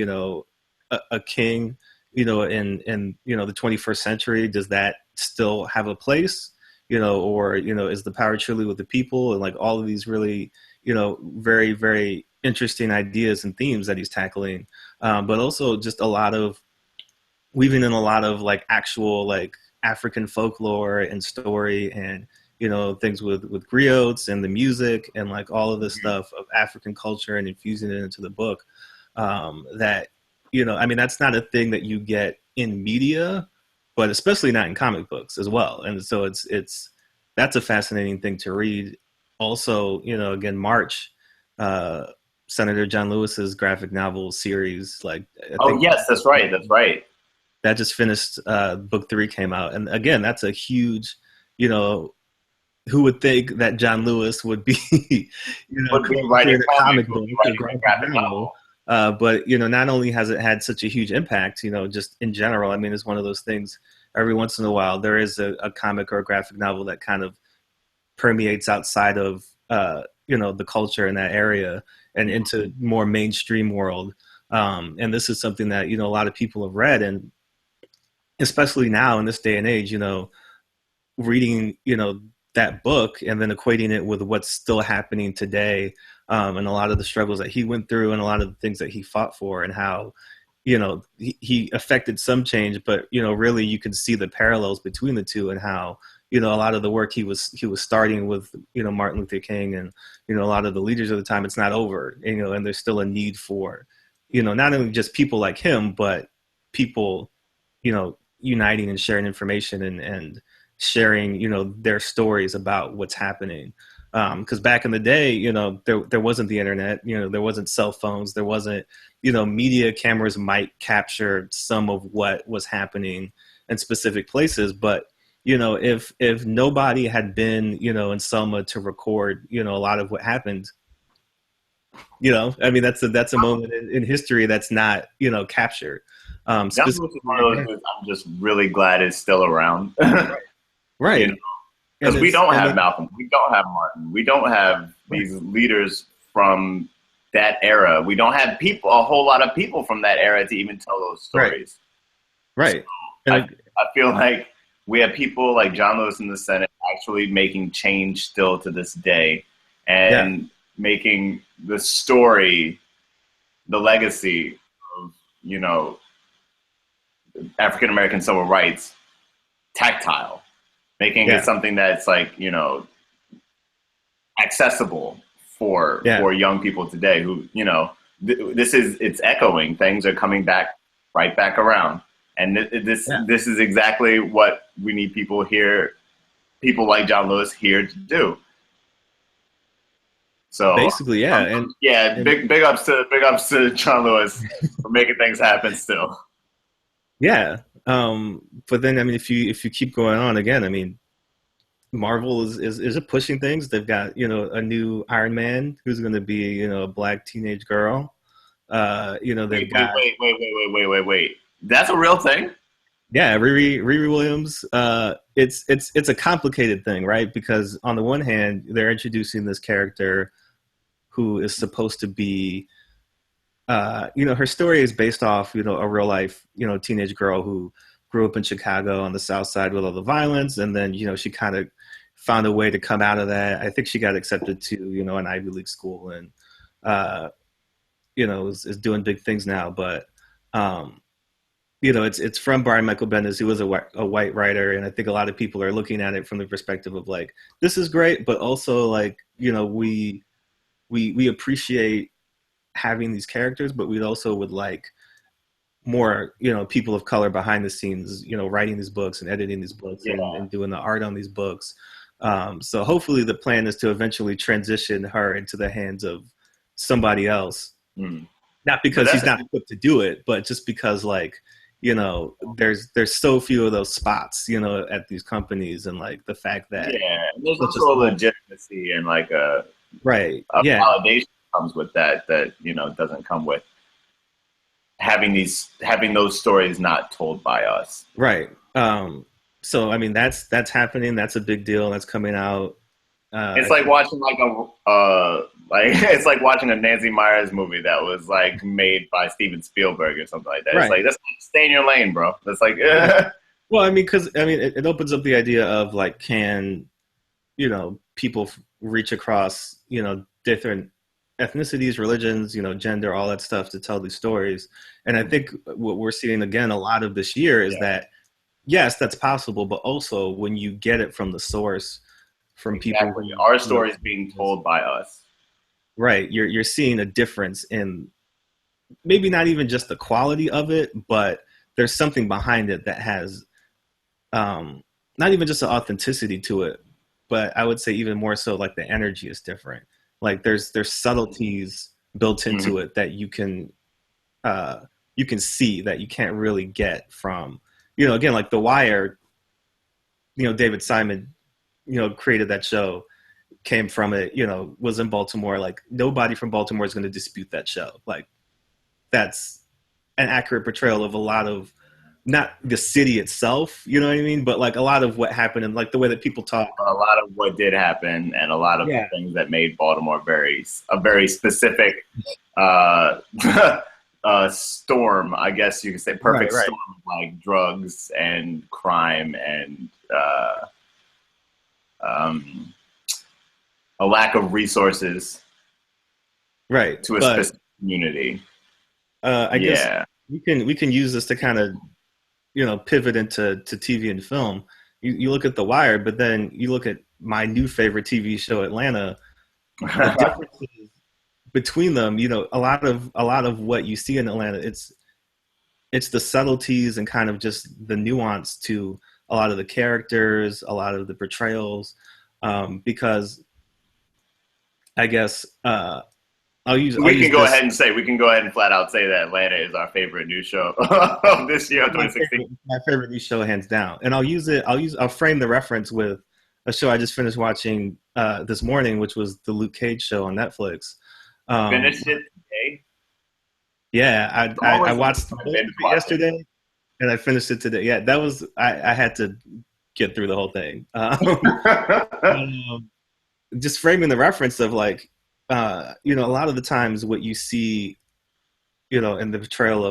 [SPEAKER 1] a king, in the 21st century, does that still have a place? Or is the power truly with the people? And like all of these really, very, very interesting ideas and themes that he's tackling, but also just a lot of weaving in a lot of like actual like African folklore and story and things with griots and the music and like all of this stuff of African culture and infusing it into the book. That I mean that's not a thing that you get in media, but especially not in comic books as well. And so it's that's a fascinating thing to read. Also, again, March, uh, Senator John Lewis's graphic novel series, like I
[SPEAKER 2] Oh
[SPEAKER 1] think
[SPEAKER 2] yes, that's right. That's right.
[SPEAKER 1] that just finished. Book 3 came out, and again, that's a huge, you know, who would think that John Lewis would be,
[SPEAKER 2] Would be writing
[SPEAKER 1] create a
[SPEAKER 2] comics,
[SPEAKER 1] comic
[SPEAKER 2] would
[SPEAKER 1] book,
[SPEAKER 2] be
[SPEAKER 1] a
[SPEAKER 2] writing a
[SPEAKER 1] graphic
[SPEAKER 2] graphic
[SPEAKER 1] novel.
[SPEAKER 2] novel.
[SPEAKER 1] But not only has it had such a huge impact, just in general. I mean, it's one of those things. Every once in a while, there is a comic or a graphic novel that kind of permeates outside of the culture in that area and into more mainstream world. And this is something that a lot of people have read, and especially now in this day and age, reading that book and then equating it with what's still happening today, and a lot of the struggles that he went through and a lot of the things that he fought for and how he affected some change, but really you can see the parallels between the two and how a lot of the work he was starting with Martin Luther King and a lot of the leaders of the time, it's not over, and there's still a need for not only just people like him but people uniting and sharing information and sharing their stories about what's happening, because back in the day there wasn't the internet, there wasn't cell phones, there wasn't media cameras might capture some of what was happening in specific places, but if nobody had been in Selma to record a lot of what happened, I mean that's a moment in history that's not captured,
[SPEAKER 2] John Lewis is one
[SPEAKER 1] specifically.
[SPEAKER 2] of those dudes I'm just really glad is still around. You know,
[SPEAKER 1] Right. And
[SPEAKER 2] because we
[SPEAKER 1] it's
[SPEAKER 2] don't
[SPEAKER 1] and
[SPEAKER 2] have
[SPEAKER 1] it,
[SPEAKER 2] Malcolm, we don't have Martin, we don't have
[SPEAKER 1] right,
[SPEAKER 2] these leaders from that era. We don't have a whole lot of people from that era to even tell those
[SPEAKER 1] right,
[SPEAKER 2] stories.
[SPEAKER 1] right. And
[SPEAKER 2] I, I feel like we have people like John Lewis in the Senate actually making change still to this day
[SPEAKER 1] yeah,
[SPEAKER 2] and making the story, the legacy of, African American civil rights tactile, making it
[SPEAKER 1] yeah,
[SPEAKER 2] something that's like, accessible
[SPEAKER 1] yeah,
[SPEAKER 2] for young people today who, this is it's echoing, things are coming back right back around. And
[SPEAKER 1] yeah.
[SPEAKER 2] this is exactly what we need people here, people like John Lewis here to do. So
[SPEAKER 1] Basically, yeah,
[SPEAKER 2] yeah,
[SPEAKER 1] and
[SPEAKER 2] big ups to John Lewis for making things happen still.
[SPEAKER 1] yeah. But then I mean, if you keep going on again, I mean, Marvel is it pushing things. They've got a new Iron Man who's going to be a black teenage girl. They've
[SPEAKER 2] Wait, wait,
[SPEAKER 1] got
[SPEAKER 2] wait, wait, wait, wait, wait, wait, wait. That's a real thing?
[SPEAKER 1] yeah, Riri Williams. It's a complicated thing, right? Because on the one hand, they're introducing this character who is supposed to be her story is based off, a real life, teenage girl who grew up in Chicago on the South Side with all the violence, and then she kind of found a way to come out of that. I think she got accepted to an Ivy League school, and is doing big things now. But it's from Brian Michael Bendis, who was a white writer, and I think a lot of people are looking at it from the perspective of like, this is great, but also like, we appreciate having these characters, but we also would like more, people of color behind the scenes, writing these books and editing these books, and doing the art on these books. So hopefully the plan is to eventually transition her into the hands of somebody else. Not because he's not equipped to do it, but just because like, there's so few of those spots, at these companies, and like the fact that
[SPEAKER 2] there's also a legitimacy and like a validation comes with that doesn't come with having those stories not told by us.
[SPEAKER 1] Right. So I mean that's happening. That's a big deal. That's coming out.
[SPEAKER 2] It's like watching it's like watching a Nancy Meyers movie that was like made by Steven Spielberg or something like that. Right. It's like, that's stay in your lane, bro. That's like
[SPEAKER 1] well, I mean, because it opens up the idea of like, can people reach across different ethnicities, religions, gender, all that stuff to tell these stories. And I think what we're seeing again a lot of this year is that yes, that's possible, but also when you get it from the source, from people,
[SPEAKER 2] our stories being told by us.
[SPEAKER 1] Right. You're seeing a difference in maybe not even just the quality of it, but there's something behind it that has not even just the authenticity to it, but I would say even more so like the energy is different. Like there's subtleties built into it that you can see that you can't really get from, again, like The Wire, David Simon, created that show, came from it, was in Baltimore. Like nobody from Baltimore is going to dispute that show. Like that's an accurate portrayal of a lot of, not the city itself, you know what I mean? But like a lot of what happened and like the way that people talk.
[SPEAKER 2] A lot of what did happen and a lot of things that made Baltimore a very specific storm, I guess you could say, perfect storm of like drugs and crime and a lack of resources to a specific community.
[SPEAKER 1] I guess we can use this to kind of pivot into TV and film. You look at The Wire, but then you look at my new favorite TV show, Atlanta. The differences between them, a lot of what you see in Atlanta, it's the subtleties and kind of just the nuance to a lot of the characters, a lot of the portrayals, because I guess we
[SPEAKER 2] can go ahead and flat out say that Atlanta is our favorite new show of this year, 2016.
[SPEAKER 1] My favorite new show, hands down. And I'll frame the reference with a show I just finished watching this morning, which was the Luke Cage show on Netflix.
[SPEAKER 2] Finished it today?
[SPEAKER 1] Yeah, I watched it yesterday, and I finished it today. Yeah, that was I had to get through the whole thing. Just framing the reference of like, a lot of the times what you see, in the portrayal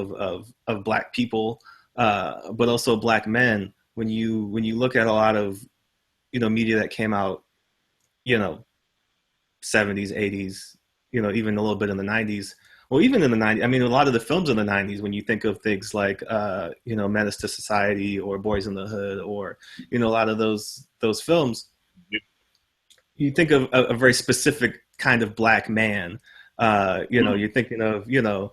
[SPEAKER 1] of Black people, but also Black men, when you look at a lot of, media that came out, 70s, 80s, even a little bit in the 90s. Well, even in the 90s, I mean, a lot of the films in the 90s, when you think of things like, Menace to Society or Boys in the Hood or, a lot of those films, you think of a very specific kind of Black man. You're thinking of, the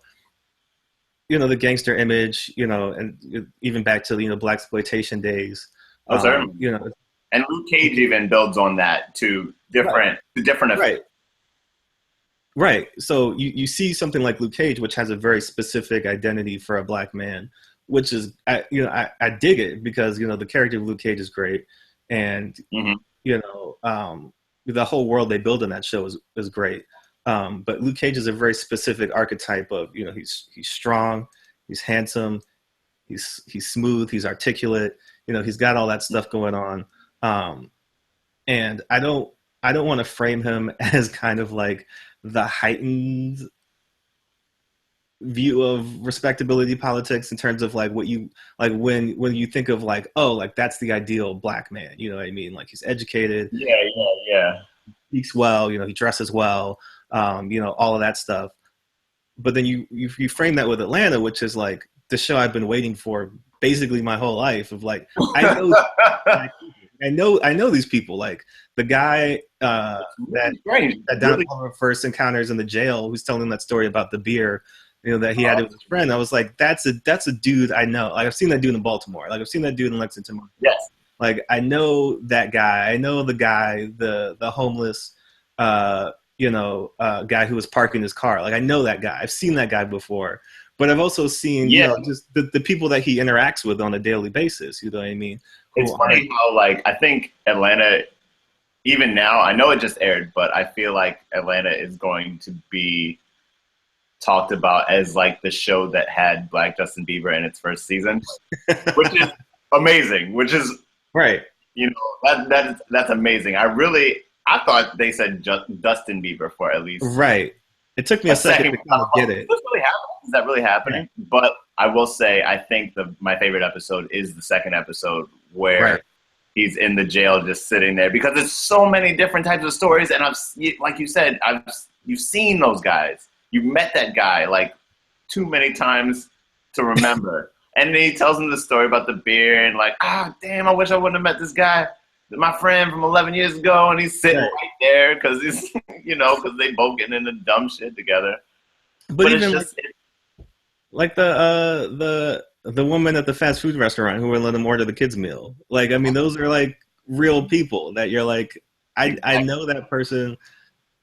[SPEAKER 1] gangster image, and even back to, Blaxploitation days.
[SPEAKER 2] And Luke Cage even builds on that to different effects.
[SPEAKER 1] Right. So you see something like Luke Cage, which has a very specific identity for a Black man, which is, I dig it because, the character of Luke Cage is great. And, the whole world they build in that show is great. But Luke Cage is a very specific archetype of, he's strong, he's handsome, he's smooth, he's articulate, he's got all that stuff going on. And I don't want to frame him as kind of like the heightened view of respectability politics in terms of like what you like when you think of like, oh, like that's the ideal black man, you know what I mean? Like he's educated,
[SPEAKER 2] Yeah.
[SPEAKER 1] speaks well, you know, he dresses well, you know, all of that stuff. But then you frame that with Atlanta, which is like the show I've been waiting for basically my whole life. Of like, I know these people. Like the guy that Don Palmer first encounters in the jail, who's telling him that story about the beer, you know, that he had with his friend. I was like, that's a dude I know. Like I've seen that dude in Baltimore. Like I've seen that dude in Lexington.
[SPEAKER 2] Yes.
[SPEAKER 1] Like I know that guy. I know the guy, the homeless, guy who was parking his car. Like I know that guy. I've seen that guy before. But I've also seen, you know, just the people that he interacts with on a daily basis. You know what I mean?
[SPEAKER 2] It's funny how, like, I think Atlanta, even now, I know it just aired, but I feel like Atlanta is going to be talked about as, like, the show that had Black Justin Bieber in its first season, which is amazing, which is,
[SPEAKER 1] right.
[SPEAKER 2] You know, that's amazing. I thought they said Dustin Bieber for at least.
[SPEAKER 1] Right. It took me a second to kind of get it.
[SPEAKER 2] Is that really happening? Yeah. But I will say, I think my favorite episode is the second episode where he's in the jail just sitting there, because there's so many different types of stories. And like you said, you've seen those guys. You've met that guy like too many times to remember. And then he tells him the story about the beer and like, damn, I wish I wouldn't have met this guy, my friend from 11 years ago. And he's sitting right there because he's, you know, because they both getting into dumb shit together.
[SPEAKER 1] But even it's just, like the woman at the fast food restaurant who would let him order the kids' meal. Like, I mean, those are like real people that you're like, I know that person.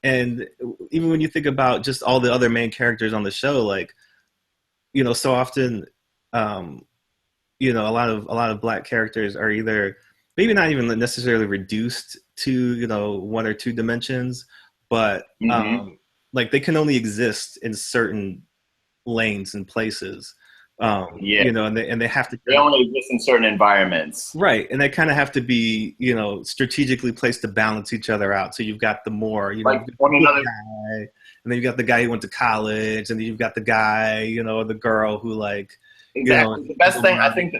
[SPEAKER 1] And even when you think about just all the other main characters on the show, like, you know, so often, you know, a lot of black characters are either maybe not even necessarily reduced to, you know, one or two dimensions, but like they can only exist in certain lanes and places. You know, and they have to.
[SPEAKER 2] They only exist in certain environments,
[SPEAKER 1] right? And they kind of have to be, you know, strategically placed to balance each other out. So you've got the more, you know,
[SPEAKER 2] like one another,
[SPEAKER 1] guy, and then you've got the guy who went to college, and then you've got the guy, you know, the girl who like,
[SPEAKER 2] exactly.
[SPEAKER 1] You know,
[SPEAKER 2] the best thing I think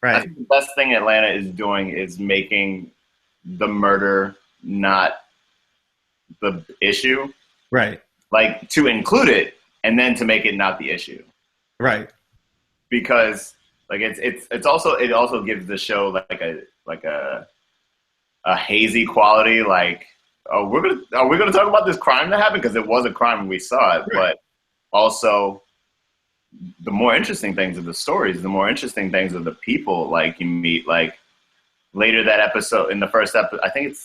[SPEAKER 1] right.
[SPEAKER 2] I think the best thing Atlanta is doing is making the murder not the issue,
[SPEAKER 1] right? Like
[SPEAKER 2] to include it and then to make it not the issue.
[SPEAKER 1] Right.
[SPEAKER 2] Because like it also gives the show like a hazy quality. Like, are we gonna talk about this crime that happened, because it was a crime and we saw it, right. But also the more interesting things of the stories, the more interesting things of the people. Like you meet like later that episode, in the first episode, I think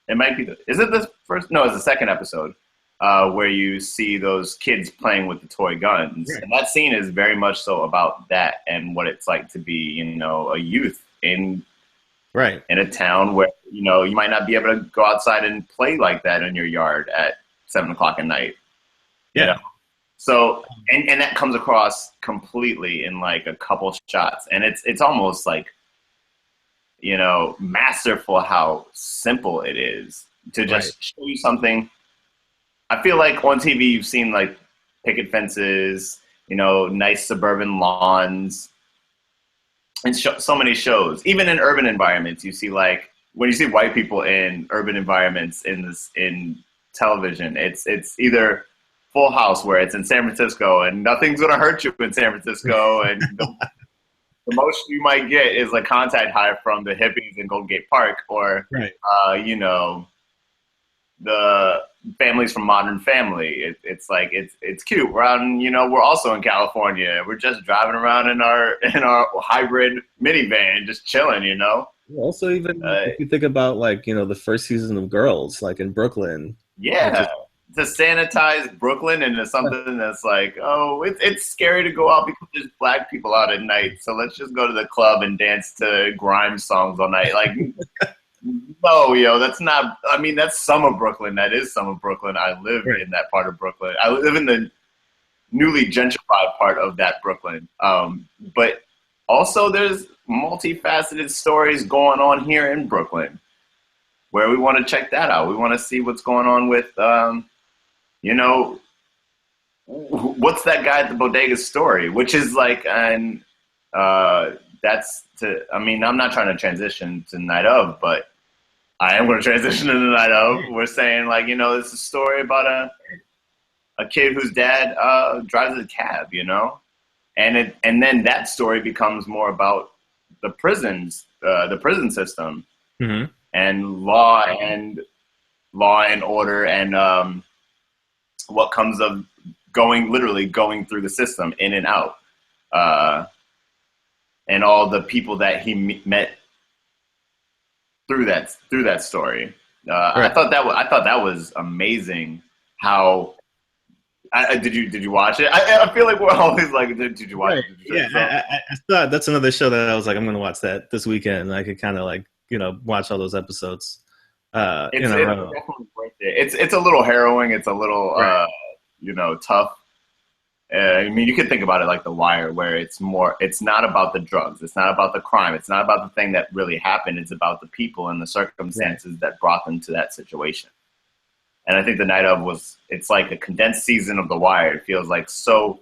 [SPEAKER 2] it might be is it the first? No, it's the second episode. Where you see those kids playing with the toy guns. Right. And that scene is very much so about that and what it's like to be, you know, a youth in a town where, you know, you might not be able to go outside and play like that in your yard at 7:00 at night.
[SPEAKER 1] Yeah.
[SPEAKER 2] You know? So, and that comes across completely in like a couple shots. And it's almost like, you know, masterful how simple it is to just show you something. I feel like on TV you've seen like picket fences, you know, nice suburban lawns, and so many shows. Even in urban environments, you see like when you see white people in urban environments in television, it's either Full House, where it's in San Francisco and nothing's gonna hurt you in San Francisco, and the most you might get is like contact high from the hippies in Golden Gate Park, or you know, the families from Modern Family. It's like it's cute. We're out in, you know, we're also in California. We're just driving around in our hybrid minivan, just chilling, you know.
[SPEAKER 1] Also, even if you think about like, you know, the first season of Girls, like in Brooklyn.
[SPEAKER 2] Yeah. To sanitize Brooklyn into something that's like, oh, it's scary to go out because there's black people out at night. So let's just go to the club and dance to grime songs all night. Like, no, yo, that's not. I mean, that's some of Brooklyn. That is some of Brooklyn. I live in that part of Brooklyn. I live in the newly gentrified part of that Brooklyn. But also, there's multifaceted stories going on here in Brooklyn, where we want to check that out. We want to see what's going on with, you know, what's that guy at the bodega's story? Which is like, and that's to. I mean, I'm not trying to transition to Night Of, but I am going to transition to the Night Of. We're saying like, it's a story about a kid whose dad drives a cab, and then that story becomes more about the prisons, the prison system,
[SPEAKER 1] Mm-hmm.
[SPEAKER 2] and law and order, and what comes of literally going through the system in and out, and all the people that he met through that story.
[SPEAKER 1] Right.
[SPEAKER 2] I thought that was amazing. How did you watch it? I feel like we're always like, did you watch
[SPEAKER 1] Right.
[SPEAKER 2] it?
[SPEAKER 1] Yeah, I thought that's another show that I was like, I'm going to watch that this weekend. I could kind of like, watch all those episodes in
[SPEAKER 2] It's
[SPEAKER 1] a row.
[SPEAKER 2] definitely worth it. It's a little harrowing. It's a little
[SPEAKER 1] Right.
[SPEAKER 2] tough. I mean, you could think about it like The Wire, where it's not about the drugs, it's not about the crime, it's not about the thing that really happened. It's about the people and the circumstances that brought them to that situation. And I think The Night Of it's like a condensed season of The Wire. It feels like so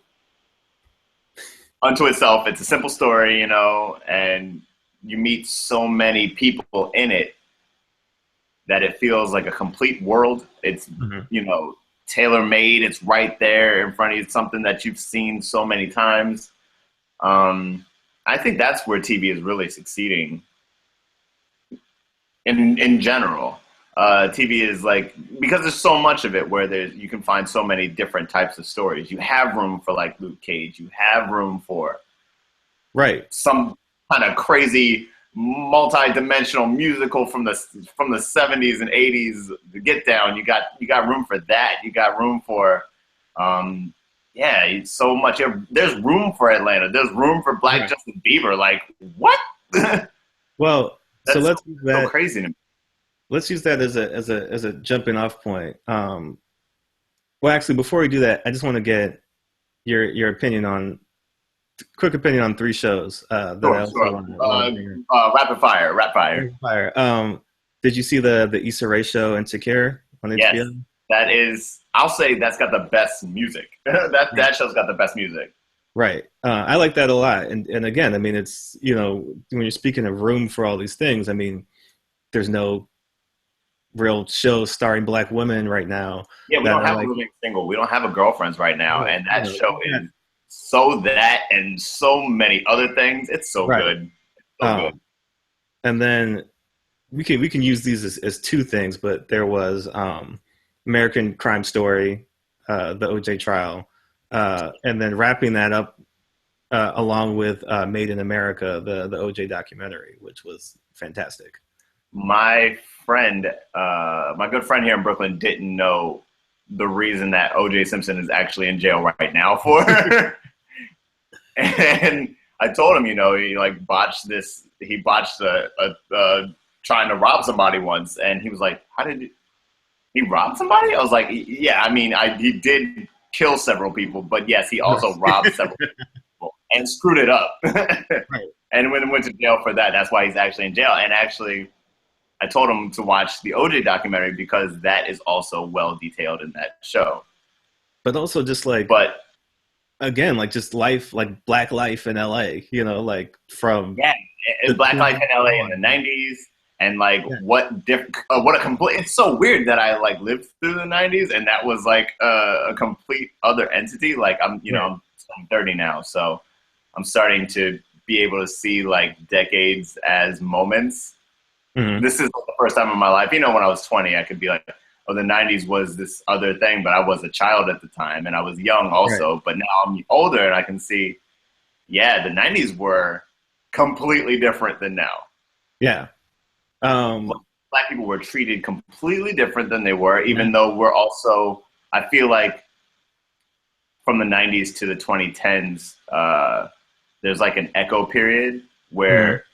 [SPEAKER 2] unto itself. It's a simple story, and you meet so many people in it that it feels like a complete world. It's,
[SPEAKER 1] Mm-hmm.
[SPEAKER 2] tailor made. It's right there in front of you. It's something that you've seen so many times. I think that's where TV is really succeeding in general. TV is like, because there's so much of it where you can find so many different types of stories. You have room for like Luke Cage. You have room for
[SPEAKER 1] Right.
[SPEAKER 2] some kind of crazy multi-dimensional musical from the 70s and 80s. The Get Down. You got room for that. You got room for so much. There's room for Atlanta. There's room for Black
[SPEAKER 1] Right.
[SPEAKER 2] Justin Bieber. Like, what?
[SPEAKER 1] Well, so
[SPEAKER 2] That's
[SPEAKER 1] let's use
[SPEAKER 2] so
[SPEAKER 1] that.
[SPEAKER 2] crazy to me.
[SPEAKER 1] Let's use that as a jumping off point. Well, actually, before we do that, I just want to get your quick opinion on three shows that I
[SPEAKER 2] Sure,
[SPEAKER 1] also
[SPEAKER 2] sure.
[SPEAKER 1] want to bring
[SPEAKER 2] Rapid fire, rapid fire.
[SPEAKER 1] up. Fire. Did you see the Issa Rae show Insecure on
[SPEAKER 2] Yes,
[SPEAKER 1] HBO?
[SPEAKER 2] that is. I'll say that's got the best music. That show's got the best music.
[SPEAKER 1] Right. I like that a lot. And again, I mean, it's, when you're speaking of room for all these things, I mean, there's no real shows starring Black women right now
[SPEAKER 2] Yeah, we
[SPEAKER 1] that
[SPEAKER 2] don't
[SPEAKER 1] are
[SPEAKER 2] have a
[SPEAKER 1] like,
[SPEAKER 2] living single. We don't have a girlfriends right now, and that show
[SPEAKER 1] yeah.
[SPEAKER 2] is so that and so many other things. It's so
[SPEAKER 1] Right.
[SPEAKER 2] good. It's so good.
[SPEAKER 1] And then we can use these as two things, but there was American Crime Story, the OJ trial, and then wrapping that up along with Made in America, the OJ documentary, which was fantastic.
[SPEAKER 2] My good friend here in Brooklyn, didn't know the reason that O.J. Simpson is actually in jail right now for. And I told him, he like botched this. He botched trying to rob somebody once, and he was like, "How did he rob somebody?" I was like, "Yeah, I mean, he did kill several people, but yes, he also robbed several people and screwed it up."
[SPEAKER 1] Right.
[SPEAKER 2] And when he went to jail for that, that's why he's actually in jail. And actually, I told him to watch the OJ documentary because that is also well detailed in that show.
[SPEAKER 1] But also just like,
[SPEAKER 2] But
[SPEAKER 1] again, like just life, like Black life in LA, like from
[SPEAKER 2] yeah,
[SPEAKER 1] the
[SPEAKER 2] it's Black life in LA in the '90s, and like
[SPEAKER 1] Yeah.
[SPEAKER 2] what a complete. It's so weird that I like lived through the '90s, and that was like a complete other entity. Like I'm 30 now, so I'm starting to be able to see like decades as moments.
[SPEAKER 1] Mhm.
[SPEAKER 2] This is the first time in my life. When I was 20, I could be like, oh, the 90s was this other thing, but I was a child at the time and I was young
[SPEAKER 1] Right.
[SPEAKER 2] also. But now I'm older and I can see, yeah, the 90s were completely different than now.
[SPEAKER 1] Yeah.
[SPEAKER 2] Black people were treated completely different than they were, even though we're also, I feel like from the 90s to the 2010s, there's like an echo period where,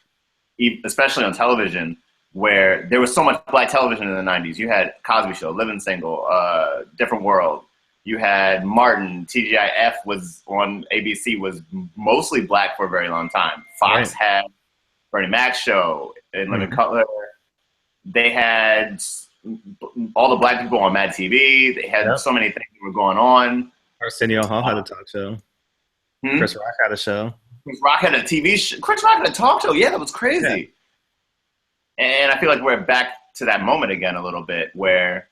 [SPEAKER 2] especially on television, where there was so much Black television in the 90s. You had Cosby Show, Living Single, Different World. You had Martin. TGIF was on ABC, was mostly Black for a very long time. Fox had Bernie Mac's show and Living Cutler. They had all the Black people on Mad TV. They had so many things that were going on.
[SPEAKER 1] Arsenio Hall had a talk show.
[SPEAKER 2] Hmm?
[SPEAKER 1] Chris Rock had a show.
[SPEAKER 2] Chris Rock had a TV show. Chris Rock had a talk show. Yeah, that was crazy. Yeah. And I feel like we're back to that moment again a little bit where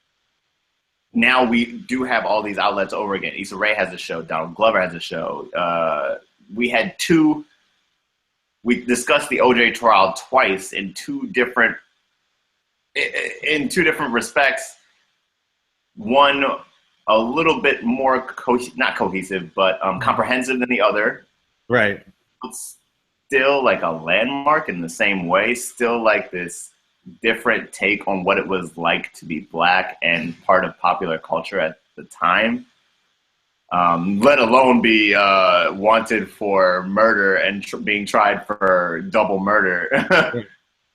[SPEAKER 2] now we do have all these outlets over again. Issa Rae has a show. Donald Glover has a show. We had two. We discussed the OJ trial twice in two different respects. One a little bit more not cohesive, but comprehensive than the other.
[SPEAKER 1] Right.
[SPEAKER 2] It's still like a landmark in the same way. Still like this different take on what it was like to be Black and part of popular culture at the time. Let alone be wanted for murder and being tried for double murder.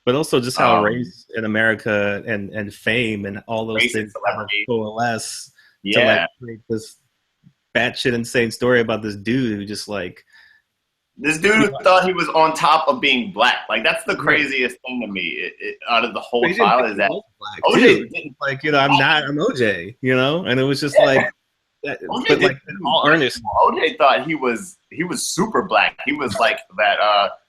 [SPEAKER 1] But also just how race in America and fame and all those things coalesce to like create this batshit insane story about this dude who just like
[SPEAKER 2] this dude thought he was on top of being Black. Like that's the craziest thing to me. Out of the whole trial is that
[SPEAKER 1] OJ like I'm OJ, and it was just like. But like in all earnestness,
[SPEAKER 2] OJ thought he was super Black. He was like that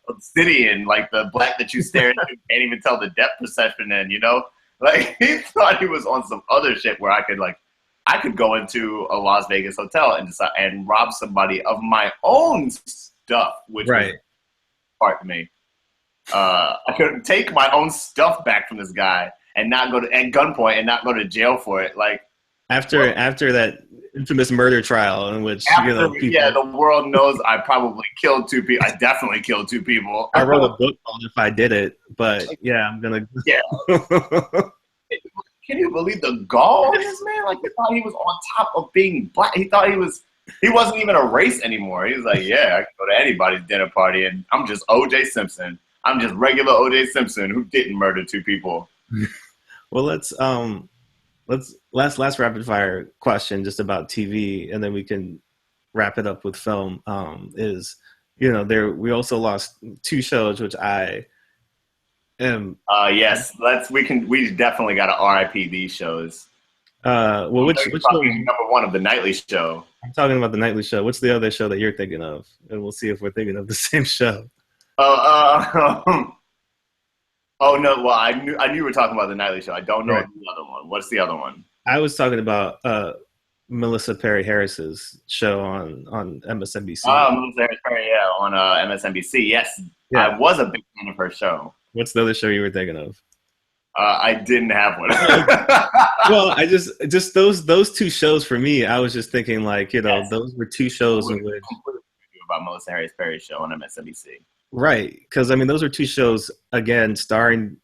[SPEAKER 2] obsidian, like the Black that you stare into, can't even tell the depth perception in. Like he thought he was on some other shit where I could go into a Las Vegas hotel and rob somebody of my own stuff, which was part to me. I could take my own stuff back from this guy and not go to at gunpoint and not go to jail for it. Like
[SPEAKER 1] after that infamous murder trial in which
[SPEAKER 2] the world knows I probably killed two people. I definitely killed two people.
[SPEAKER 1] I wrote a book called If I Did It, but I'm gonna.
[SPEAKER 2] Yeah. Can you believe the gall of this man? Like he thought he was on top of being Black. He thought he wasn't even a race anymore. He was like, yeah, I can go to anybody's dinner party and I'm just O.J. Simpson. I'm just regular O.J. Simpson who didn't murder two people.
[SPEAKER 1] Well, let's last rapid fire question just about TV, and then we can wrap it up with film. We also lost two shows, which I am.
[SPEAKER 2] Yes, we definitely got to RIP these shows.
[SPEAKER 1] Which show?
[SPEAKER 2] Number one of the Nightly Show.
[SPEAKER 1] I'm talking about the Nightly Show. What's the other show that you're thinking of? And we'll see if we're thinking of the same show.
[SPEAKER 2] Oh no! Well, I knew you were talking about the Nightly Show. I don't know the other one. What's the other one?
[SPEAKER 1] I was talking about Melissa Perry Harris's show on MSNBC.
[SPEAKER 2] Melissa Perry, on MSNBC. Yes, I was a big fan of her show.
[SPEAKER 1] What's the other show you were thinking of?
[SPEAKER 2] I didn't have one.
[SPEAKER 1] Well, I just those two shows for me. I was just thinking like those were two shows in which
[SPEAKER 2] about Melissa Perry's show on MSNBC.
[SPEAKER 1] Right, because I mean those are two shows again starring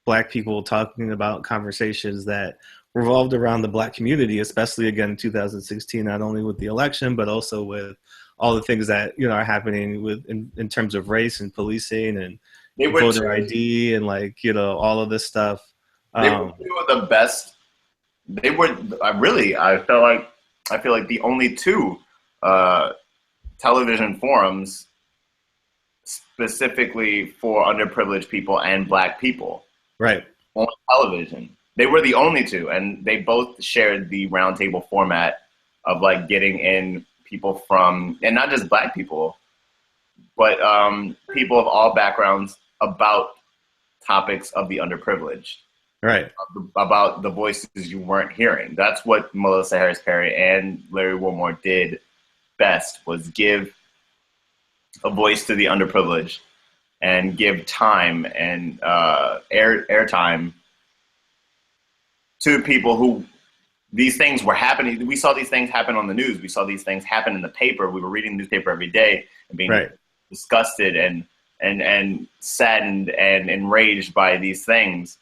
[SPEAKER 1] Black people talking about conversations that revolved around the Black community, especially again in 2016, not only with the election but also with all the things that are happening in terms of race and policing and voter ID and all of this stuff.
[SPEAKER 2] They were the best. They were. I feel like the only two television forums specifically for underprivileged people and Black people.
[SPEAKER 1] Right.
[SPEAKER 2] On television. They were the only two, and they both shared the roundtable format of like getting in people from, and not just Black people, but people of all backgrounds about topics of the underprivileged.
[SPEAKER 1] Right.
[SPEAKER 2] About the voices you weren't hearing. That's what Melissa Harris Perry and Larry Wilmore did best, was give a voice to the underprivileged and give time and airtime to people who these things were happening. We saw these things happen on the news. We saw these things happen in the paper. We were reading the newspaper every day and being disgusted and saddened and enraged by these things.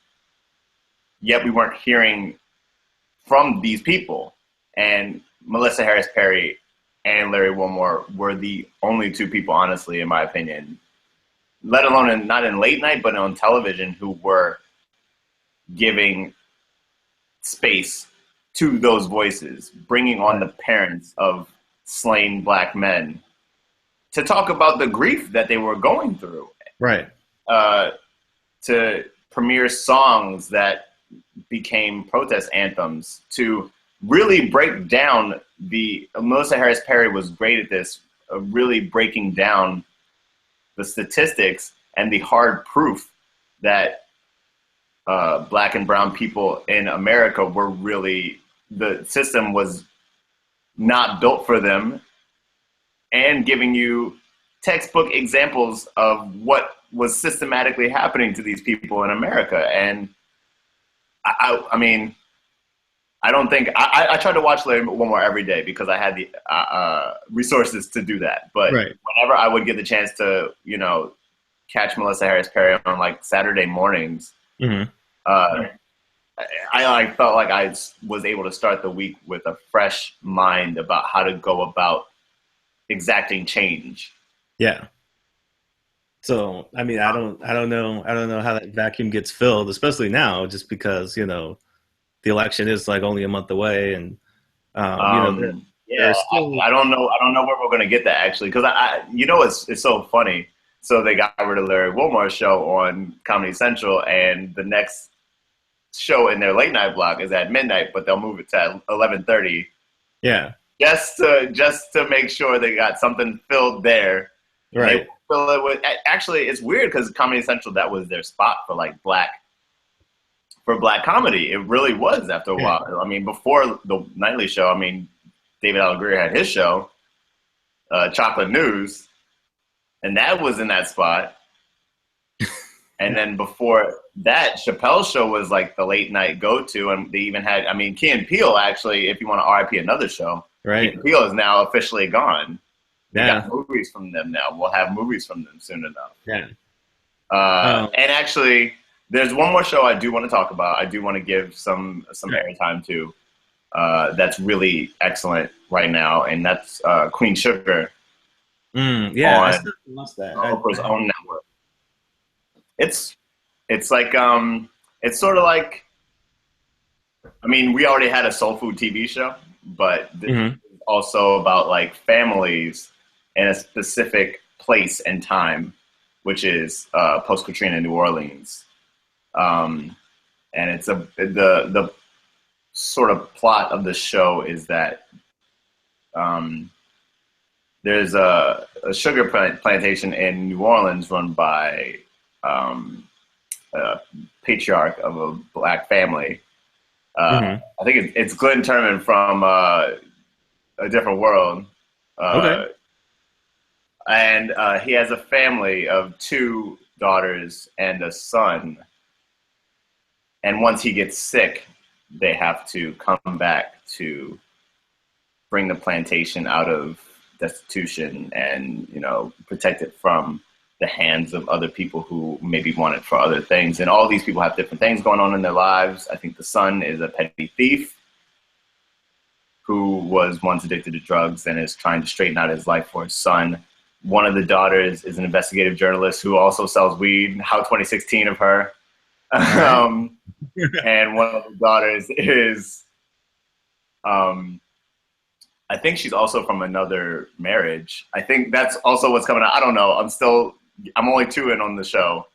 [SPEAKER 2] Yet we weren't hearing from these people. And Melissa Harris Perry and Larry Wilmore were the only two people, honestly, in my opinion, let alone not in late night, but on television, who were giving space to those voices, bringing on the parents of slain Black men to talk about the grief that they were going through.
[SPEAKER 1] Right.
[SPEAKER 2] To premiere songs that became protest anthems, to really break down Melissa Harris Perry was great at this, really breaking down the statistics and the hard proof that Black and brown people in America were really, the system was not built for them, and giving you textbook examples of what was systematically happening to these people in America. And I mean, I don't think I tried to watch Larry Wilmore every day because I had the resources to do that. But whenever I would get the chance to, you know, catch Melissa Harris Perry on like Saturday mornings, I felt like I was able to start the week with a fresh mind about how to go about exacting change.
[SPEAKER 1] Yeah. So, I mean, I don't know how that vacuum gets filled, especially now, just because, you know, the election is like only a month away, and you know,
[SPEAKER 2] I don't know where we're gonna get that actually, because you know, it's so funny. So they got rid of Larry Wilmore's show on Comedy Central, and the next show in their late night block is at midnight, but they'll move it to 11:30.
[SPEAKER 1] Yeah.
[SPEAKER 2] Just to make sure they got something filled there.
[SPEAKER 1] Right.
[SPEAKER 2] Fill it with, actually, it's weird because Comedy Central, that was their spot for like black comedy. It really was after a while. I mean, before the nightly show, I mean, David Alan Grier had his show, Chocolate News, and that was in that spot. And then before that, Chappelle's show was like the late night go-to, and they even had, I mean, Key and Peele, actually, if you want to RIP another show,
[SPEAKER 1] right.
[SPEAKER 2] Key and Peele is now officially gone.
[SPEAKER 1] Yeah.
[SPEAKER 2] We got movies from them now. We'll have movies from them soon enough.
[SPEAKER 1] Yeah.
[SPEAKER 2] And actually, there's one more show I do want to talk about. I do want to give some airtime to. That's really excellent right now, and that's Queen Sugar.
[SPEAKER 1] Yeah, I still lost that.
[SPEAKER 2] Oprah's own network. It's like it's sort of like, I mean, we already had a soul food TV show, but this is also about like families in a specific place and time, which is post Katrina New Orleans. And it's the sort of plot of the show is that there's a sugar plantation in New Orleans run by a patriarch of a black family. I think it's Glenn Turman from A Different World.
[SPEAKER 1] Okay.
[SPEAKER 2] And he has a family of 2 daughters and a son. And once he gets sick, they have to come back to bring the plantation out of destitution and, you know, protect it from the hands of other people who maybe want it for other things. And all these people have different things going on in their lives. I think the son is a petty thief who was once addicted to drugs and is trying to straighten out his life for his son. One of the daughters is an investigative journalist who also sells weed. How 2016 of her. And one of the daughters is, I think she's also from another marriage. I think that's also what's coming out. I don't know. I'm only 2 in on the show.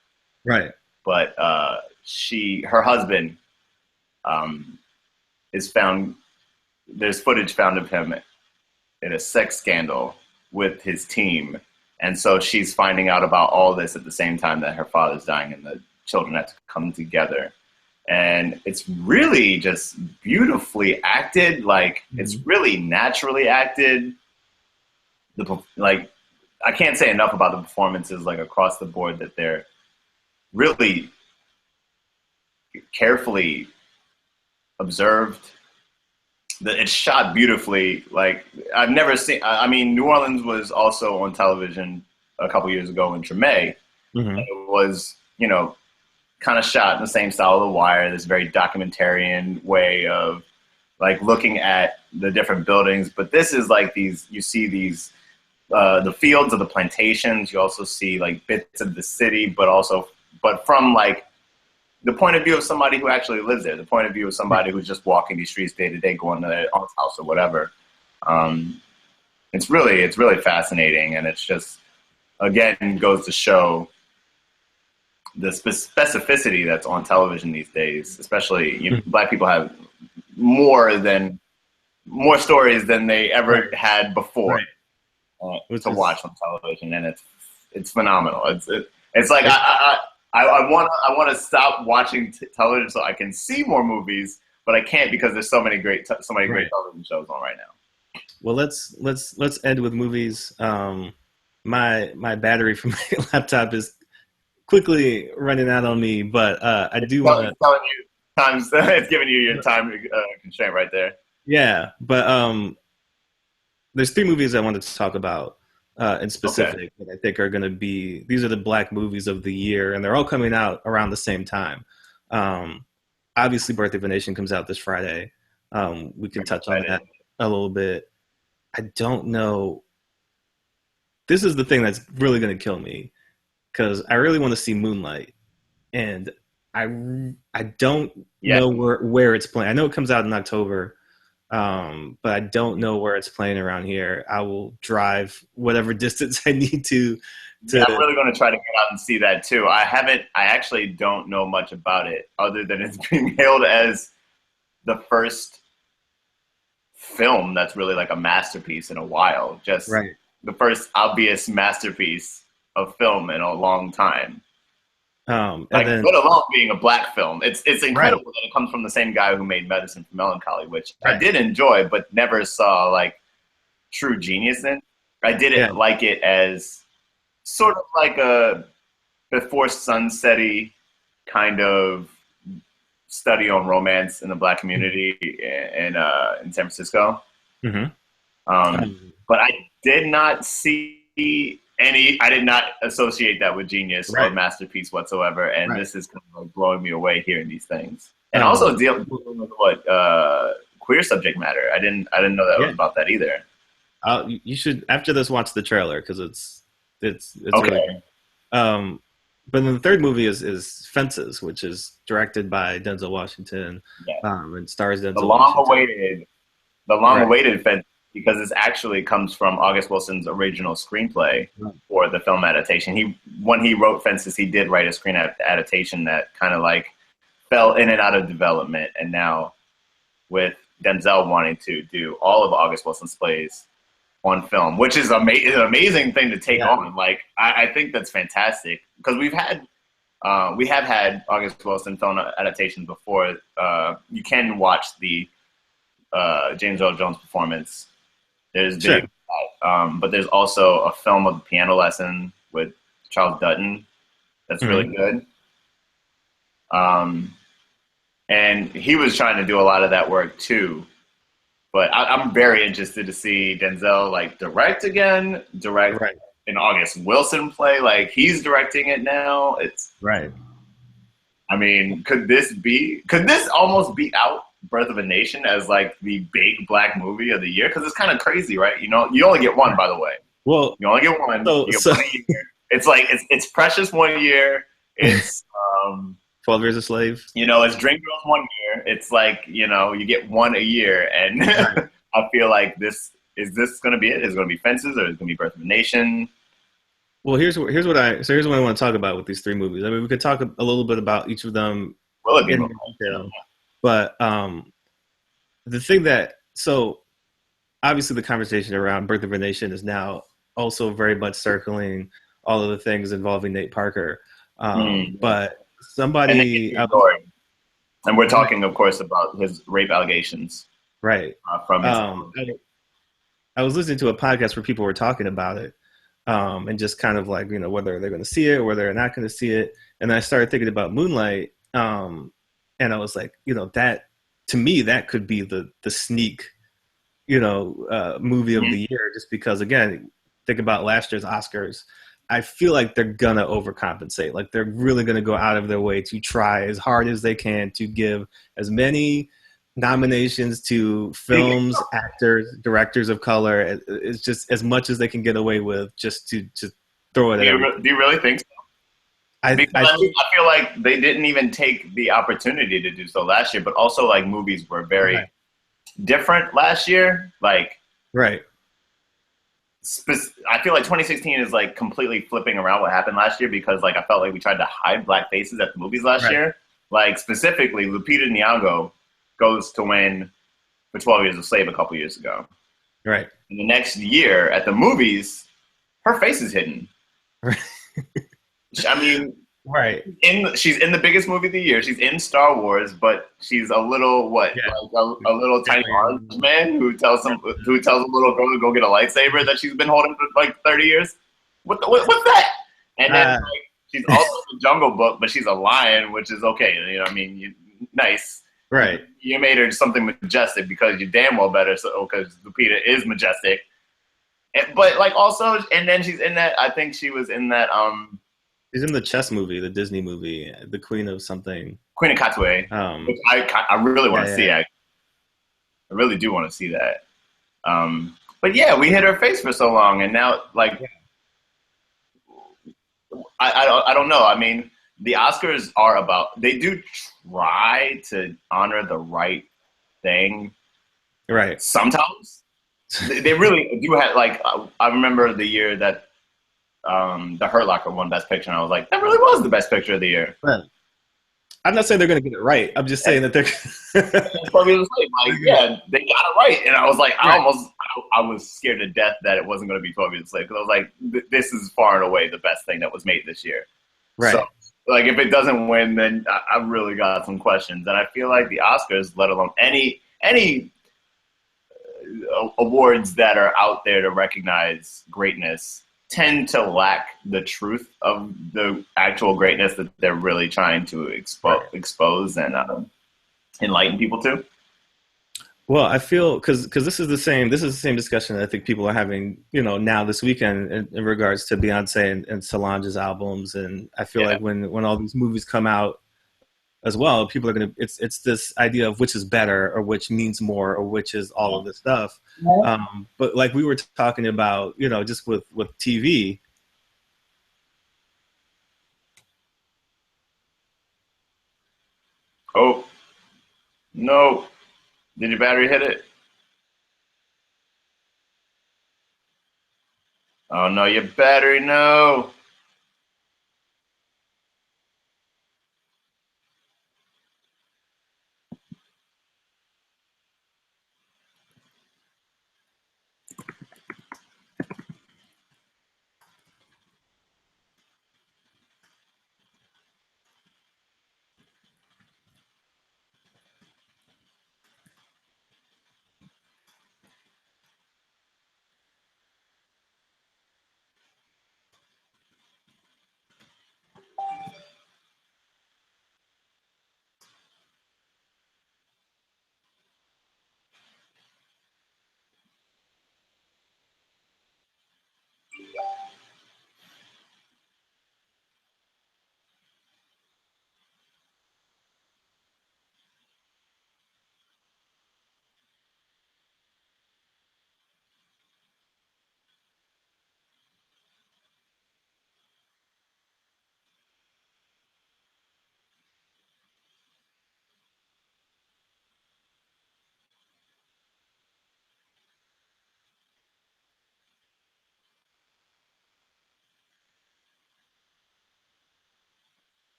[SPEAKER 1] Right.
[SPEAKER 2] But her husband is found, there's footage found of him in a sex scandal with his team. And so she's finding out about all this at the same time that her father's dying and the children have to come together. And it's really just beautifully acted. Like, it's really naturally acted. I can't say enough about the performances, like, across the board, that they're really carefully observed. It's shot beautifully. Like, I've never seen, I mean, New Orleans was also on television a couple years ago in Treme. And it was, you know, kind of shot in the same style of The Wire, this very documentarian way of like looking at the different buildings. But this is like you see these, the fields of the plantations. You also see like bits of the city, but from like the point of view of somebody who actually lives there, the point of view of somebody who's just walking these streets day to day, going to their aunt's house or whatever. It's really fascinating. And it's just, again, goes to show the specificity that's on television these days, especially, you know, Black people have more than more stories than they ever
[SPEAKER 1] Right.
[SPEAKER 2] had before
[SPEAKER 1] Right. Which
[SPEAKER 2] to
[SPEAKER 1] is
[SPEAKER 2] watch on television, and it's phenomenal. It's like
[SPEAKER 1] it,
[SPEAKER 2] I want to stop watching television so I can see more movies, but I can't because there's so many great
[SPEAKER 1] right.
[SPEAKER 2] television shows on right now.
[SPEAKER 1] Well, let's end with movies. My battery from my laptop is quickly running out on me, but I do want to.
[SPEAKER 2] It's telling you times. It's giving you your time constraint right there.
[SPEAKER 1] Yeah, but there's three movies I wanted to talk about in
[SPEAKER 2] Okay.
[SPEAKER 1] specific that I think are going to be these are the black movies of the year, and they're all coming out around the same time. Um, obviously, Birth of a Nation comes out this Friday. We can
[SPEAKER 2] I'm
[SPEAKER 1] touch on
[SPEAKER 2] excited.
[SPEAKER 1] that a little bit. I don't know. This is the thing that's really going to kill me because I really want to see Moonlight, and I don't
[SPEAKER 2] Yeah.
[SPEAKER 1] know where it's playing. I know it comes out in October, but I don't know where it's playing around here. I will drive whatever distance I need to.
[SPEAKER 2] Yeah, I'm really going to try to get out and see that too. I actually don't know much about it other than it's being hailed as the first film that's really like a masterpiece in a while. Just
[SPEAKER 1] Right.
[SPEAKER 2] the first obvious masterpiece of film in a long time.
[SPEAKER 1] And
[SPEAKER 2] Like,
[SPEAKER 1] then
[SPEAKER 2] let alone being a black film. It's
[SPEAKER 1] right,
[SPEAKER 2] incredible that it comes from the same guy who made Medicine for Melancholy, which I
[SPEAKER 1] right,
[SPEAKER 2] did enjoy, but never saw like true genius in. I
[SPEAKER 1] yeah,
[SPEAKER 2] didn't like it as sort of like a before sunsetty kind of study on romance in the black community in San Francisco.
[SPEAKER 1] hmm
[SPEAKER 2] Um,
[SPEAKER 1] um,
[SPEAKER 2] but I did not see any. I did not associate that with genius or
[SPEAKER 1] right,
[SPEAKER 2] masterpiece whatsoever. And
[SPEAKER 1] right.
[SPEAKER 2] this is kind of like blowing me away hearing these things, and
[SPEAKER 1] Um,
[SPEAKER 2] also dealing with what queer subject matter. I didn't know that was
[SPEAKER 1] yeah,
[SPEAKER 2] about that either.
[SPEAKER 1] you should after this watch the trailer because it's really good.
[SPEAKER 2] Okay,
[SPEAKER 1] Um, but then the third movie is Fences, which is directed by Denzel Washington,
[SPEAKER 2] yeah,
[SPEAKER 1] and stars
[SPEAKER 2] the
[SPEAKER 1] Denzel
[SPEAKER 2] long
[SPEAKER 1] Washington.
[SPEAKER 2] awaited the
[SPEAKER 1] Right.
[SPEAKER 2] long-awaited fence because this actually comes from August Wilson's original screenplay for the film adaptation. When he wrote Fences, he did write a screen adaptation that kind of like fell in and out of development, and now with Denzel wanting to do all of August Wilson's plays on film, which is an amazing thing to take
[SPEAKER 1] Yeah.
[SPEAKER 2] on. Like I think that's fantastic because we have had August Wilson film adaptations before. You can watch the James Earl Jones performance. There's
[SPEAKER 1] Sure.
[SPEAKER 2] video, but there's also a film of the piano lesson with Charles Dutton that's really
[SPEAKER 1] hmm
[SPEAKER 2] good. Um, and he was trying to do a lot of that work too. But I'm very interested to see Denzel like direct
[SPEAKER 1] Right.
[SPEAKER 2] an August Wilson play. Like he's directing it now.
[SPEAKER 1] Right.
[SPEAKER 2] I mean, could this almost beat out Birth of a Nation as like the big black movie of the year? Because it's kind of crazy, right? You know, you only get one, by the way.
[SPEAKER 1] Well,
[SPEAKER 2] You only get one.
[SPEAKER 1] so
[SPEAKER 2] You get
[SPEAKER 1] so
[SPEAKER 2] one a year. It's like it's precious one year. It's
[SPEAKER 1] 12 Years a Slave.
[SPEAKER 2] it's Dreamgirls one year. It's like you get one a year, and
[SPEAKER 1] Right.
[SPEAKER 2] I feel like this going to be it? Is it going to be Fences or is it going to be Birth of a Nation?
[SPEAKER 1] Well, here's what I want to talk about with these three movies. I mean, we could talk a little bit about each of them
[SPEAKER 2] Will it be?
[SPEAKER 1] in more detail, but the thing that so obviously the conversation around Birth of a Nation is now also very much circling all of the things involving Nate Parker.
[SPEAKER 2] Mm.
[SPEAKER 1] But
[SPEAKER 2] And
[SPEAKER 1] somebody,
[SPEAKER 2] Nick Story. And we're talking, of course, about his rape allegations
[SPEAKER 1] right?
[SPEAKER 2] from his.
[SPEAKER 1] I was listening to a podcast where people were talking about it, and just kind of like whether they're going to see it or whether they're not going to see it. And I started thinking about Moonlight, and I was like, that to me that could be the sneak, movie of
[SPEAKER 2] Mhm.
[SPEAKER 1] the year, just because again, think about last year's Oscars. I feel like they're gonna overcompensate. Like they're really gonna go out of their way to try as hard as they can to give as many nominations to films, actors, directors of color. It's just as much as they can get away with, just to throw it
[SPEAKER 2] Do
[SPEAKER 1] at
[SPEAKER 2] you,
[SPEAKER 1] everything.
[SPEAKER 2] do you really think so? Because
[SPEAKER 1] I think
[SPEAKER 2] I feel like they didn't even take the opportunity to do so last year, but also like movies were very
[SPEAKER 1] right,
[SPEAKER 2] different last year. Like
[SPEAKER 1] right,
[SPEAKER 2] I feel like 2016 is like completely flipping around what happened last year because like I felt like we tried to hide black faces at the movies last
[SPEAKER 1] right,
[SPEAKER 2] year. Like specifically, Lupita Nyong'o goes to win for 12 Years a Slave a couple years ago.
[SPEAKER 1] Right.
[SPEAKER 2] And the next year at the movies, her face is hidden. I mean,
[SPEAKER 1] right.
[SPEAKER 2] She's in the biggest movie of the year. She's in Star Wars, but she's a little like a little tiny orange man who tells a little girl to go get a lightsaber that she's been holding for like 30 years. What's that? And then she's also in the Jungle Book, but she's a lion, which is okay. You know, what I mean, nice.
[SPEAKER 1] Right.
[SPEAKER 2] You made her something majestic because you damn well better. So because Lupita is majestic, but like also, and then she's in that. I think she was in that.
[SPEAKER 1] She's in the chess movie, the Disney movie, the Queen of something.
[SPEAKER 2] Queen of Katwe, which I really want to see. I really do want to see that. But yeah, we hit her face for so long, and now like I don't know. I mean, the Oscars are about, they do try to honor the right thing.
[SPEAKER 1] Right.
[SPEAKER 2] Sometimes they really do have, like, I remember the year that the Hurt Locker won Best Picture, and I was like, that really was the best picture of the year.
[SPEAKER 1] Right. I'm not saying they're going to get it right. I'm just saying that they're.
[SPEAKER 2] Like, yeah, they got it right, and I was like, I was scared to death that it wasn't going to be 12 Years a Slave, because I was like, this is far and away the best thing that was made this year.
[SPEAKER 1] Right.
[SPEAKER 2] So, like, if it doesn't win, then I've really got some questions, and I feel like the Oscars, let alone any awards that are out there to recognize greatness, tend to lack the truth of the actual greatness that they're really trying to expose and enlighten people to.
[SPEAKER 1] Well, I feel because this is the same discussion that I think people are having, now this weekend in regards to Beyonce and Solange's albums, and I feel like when all these movies come out as well, people are gonna it's this idea of which is better or which means more or which is all of this stuff. But like we were talking about, just with TV.
[SPEAKER 2] Oh no. Did your battery hit it? Oh no, your battery, no.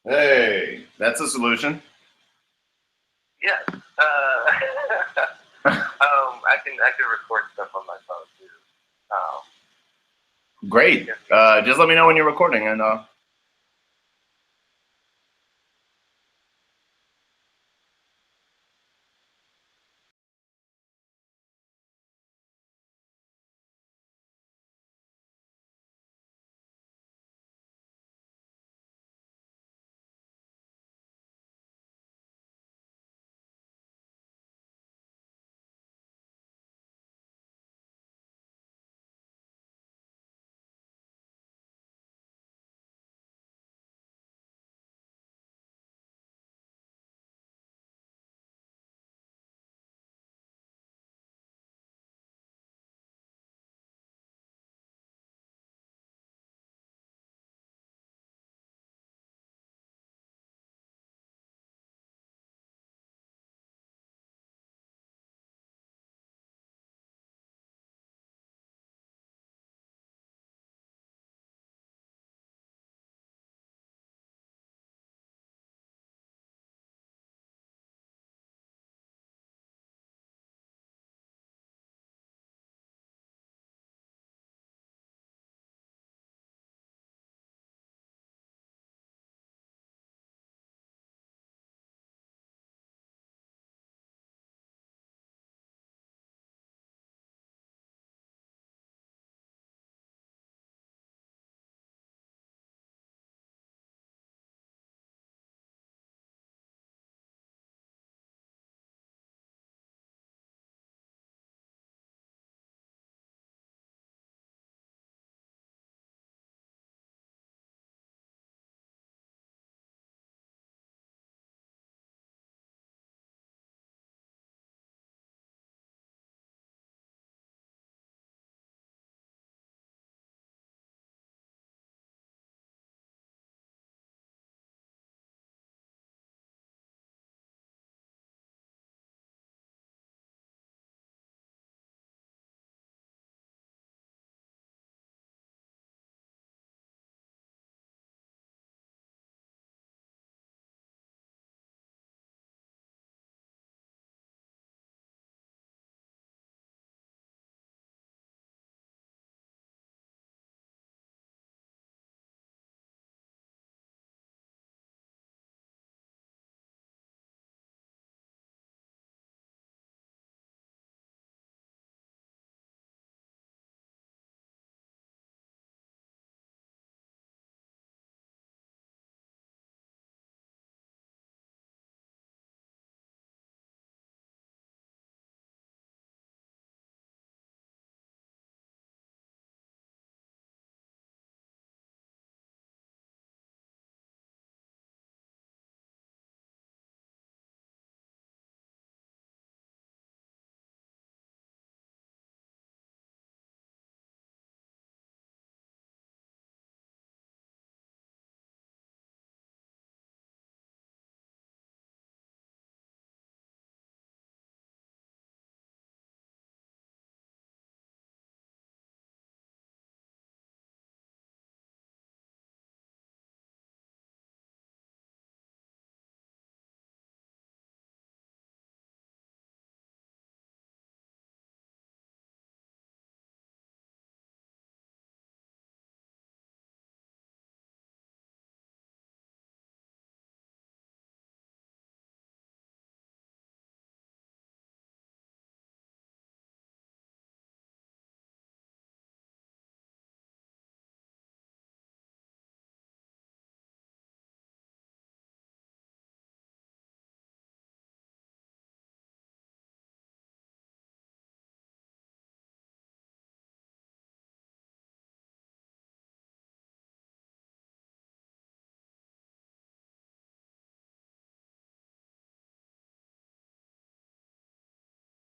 [SPEAKER 2] Hey, that's a solution.
[SPEAKER 3] Yeah. I can record stuff on my phone too.
[SPEAKER 2] Great. Just let me know when you're recording, and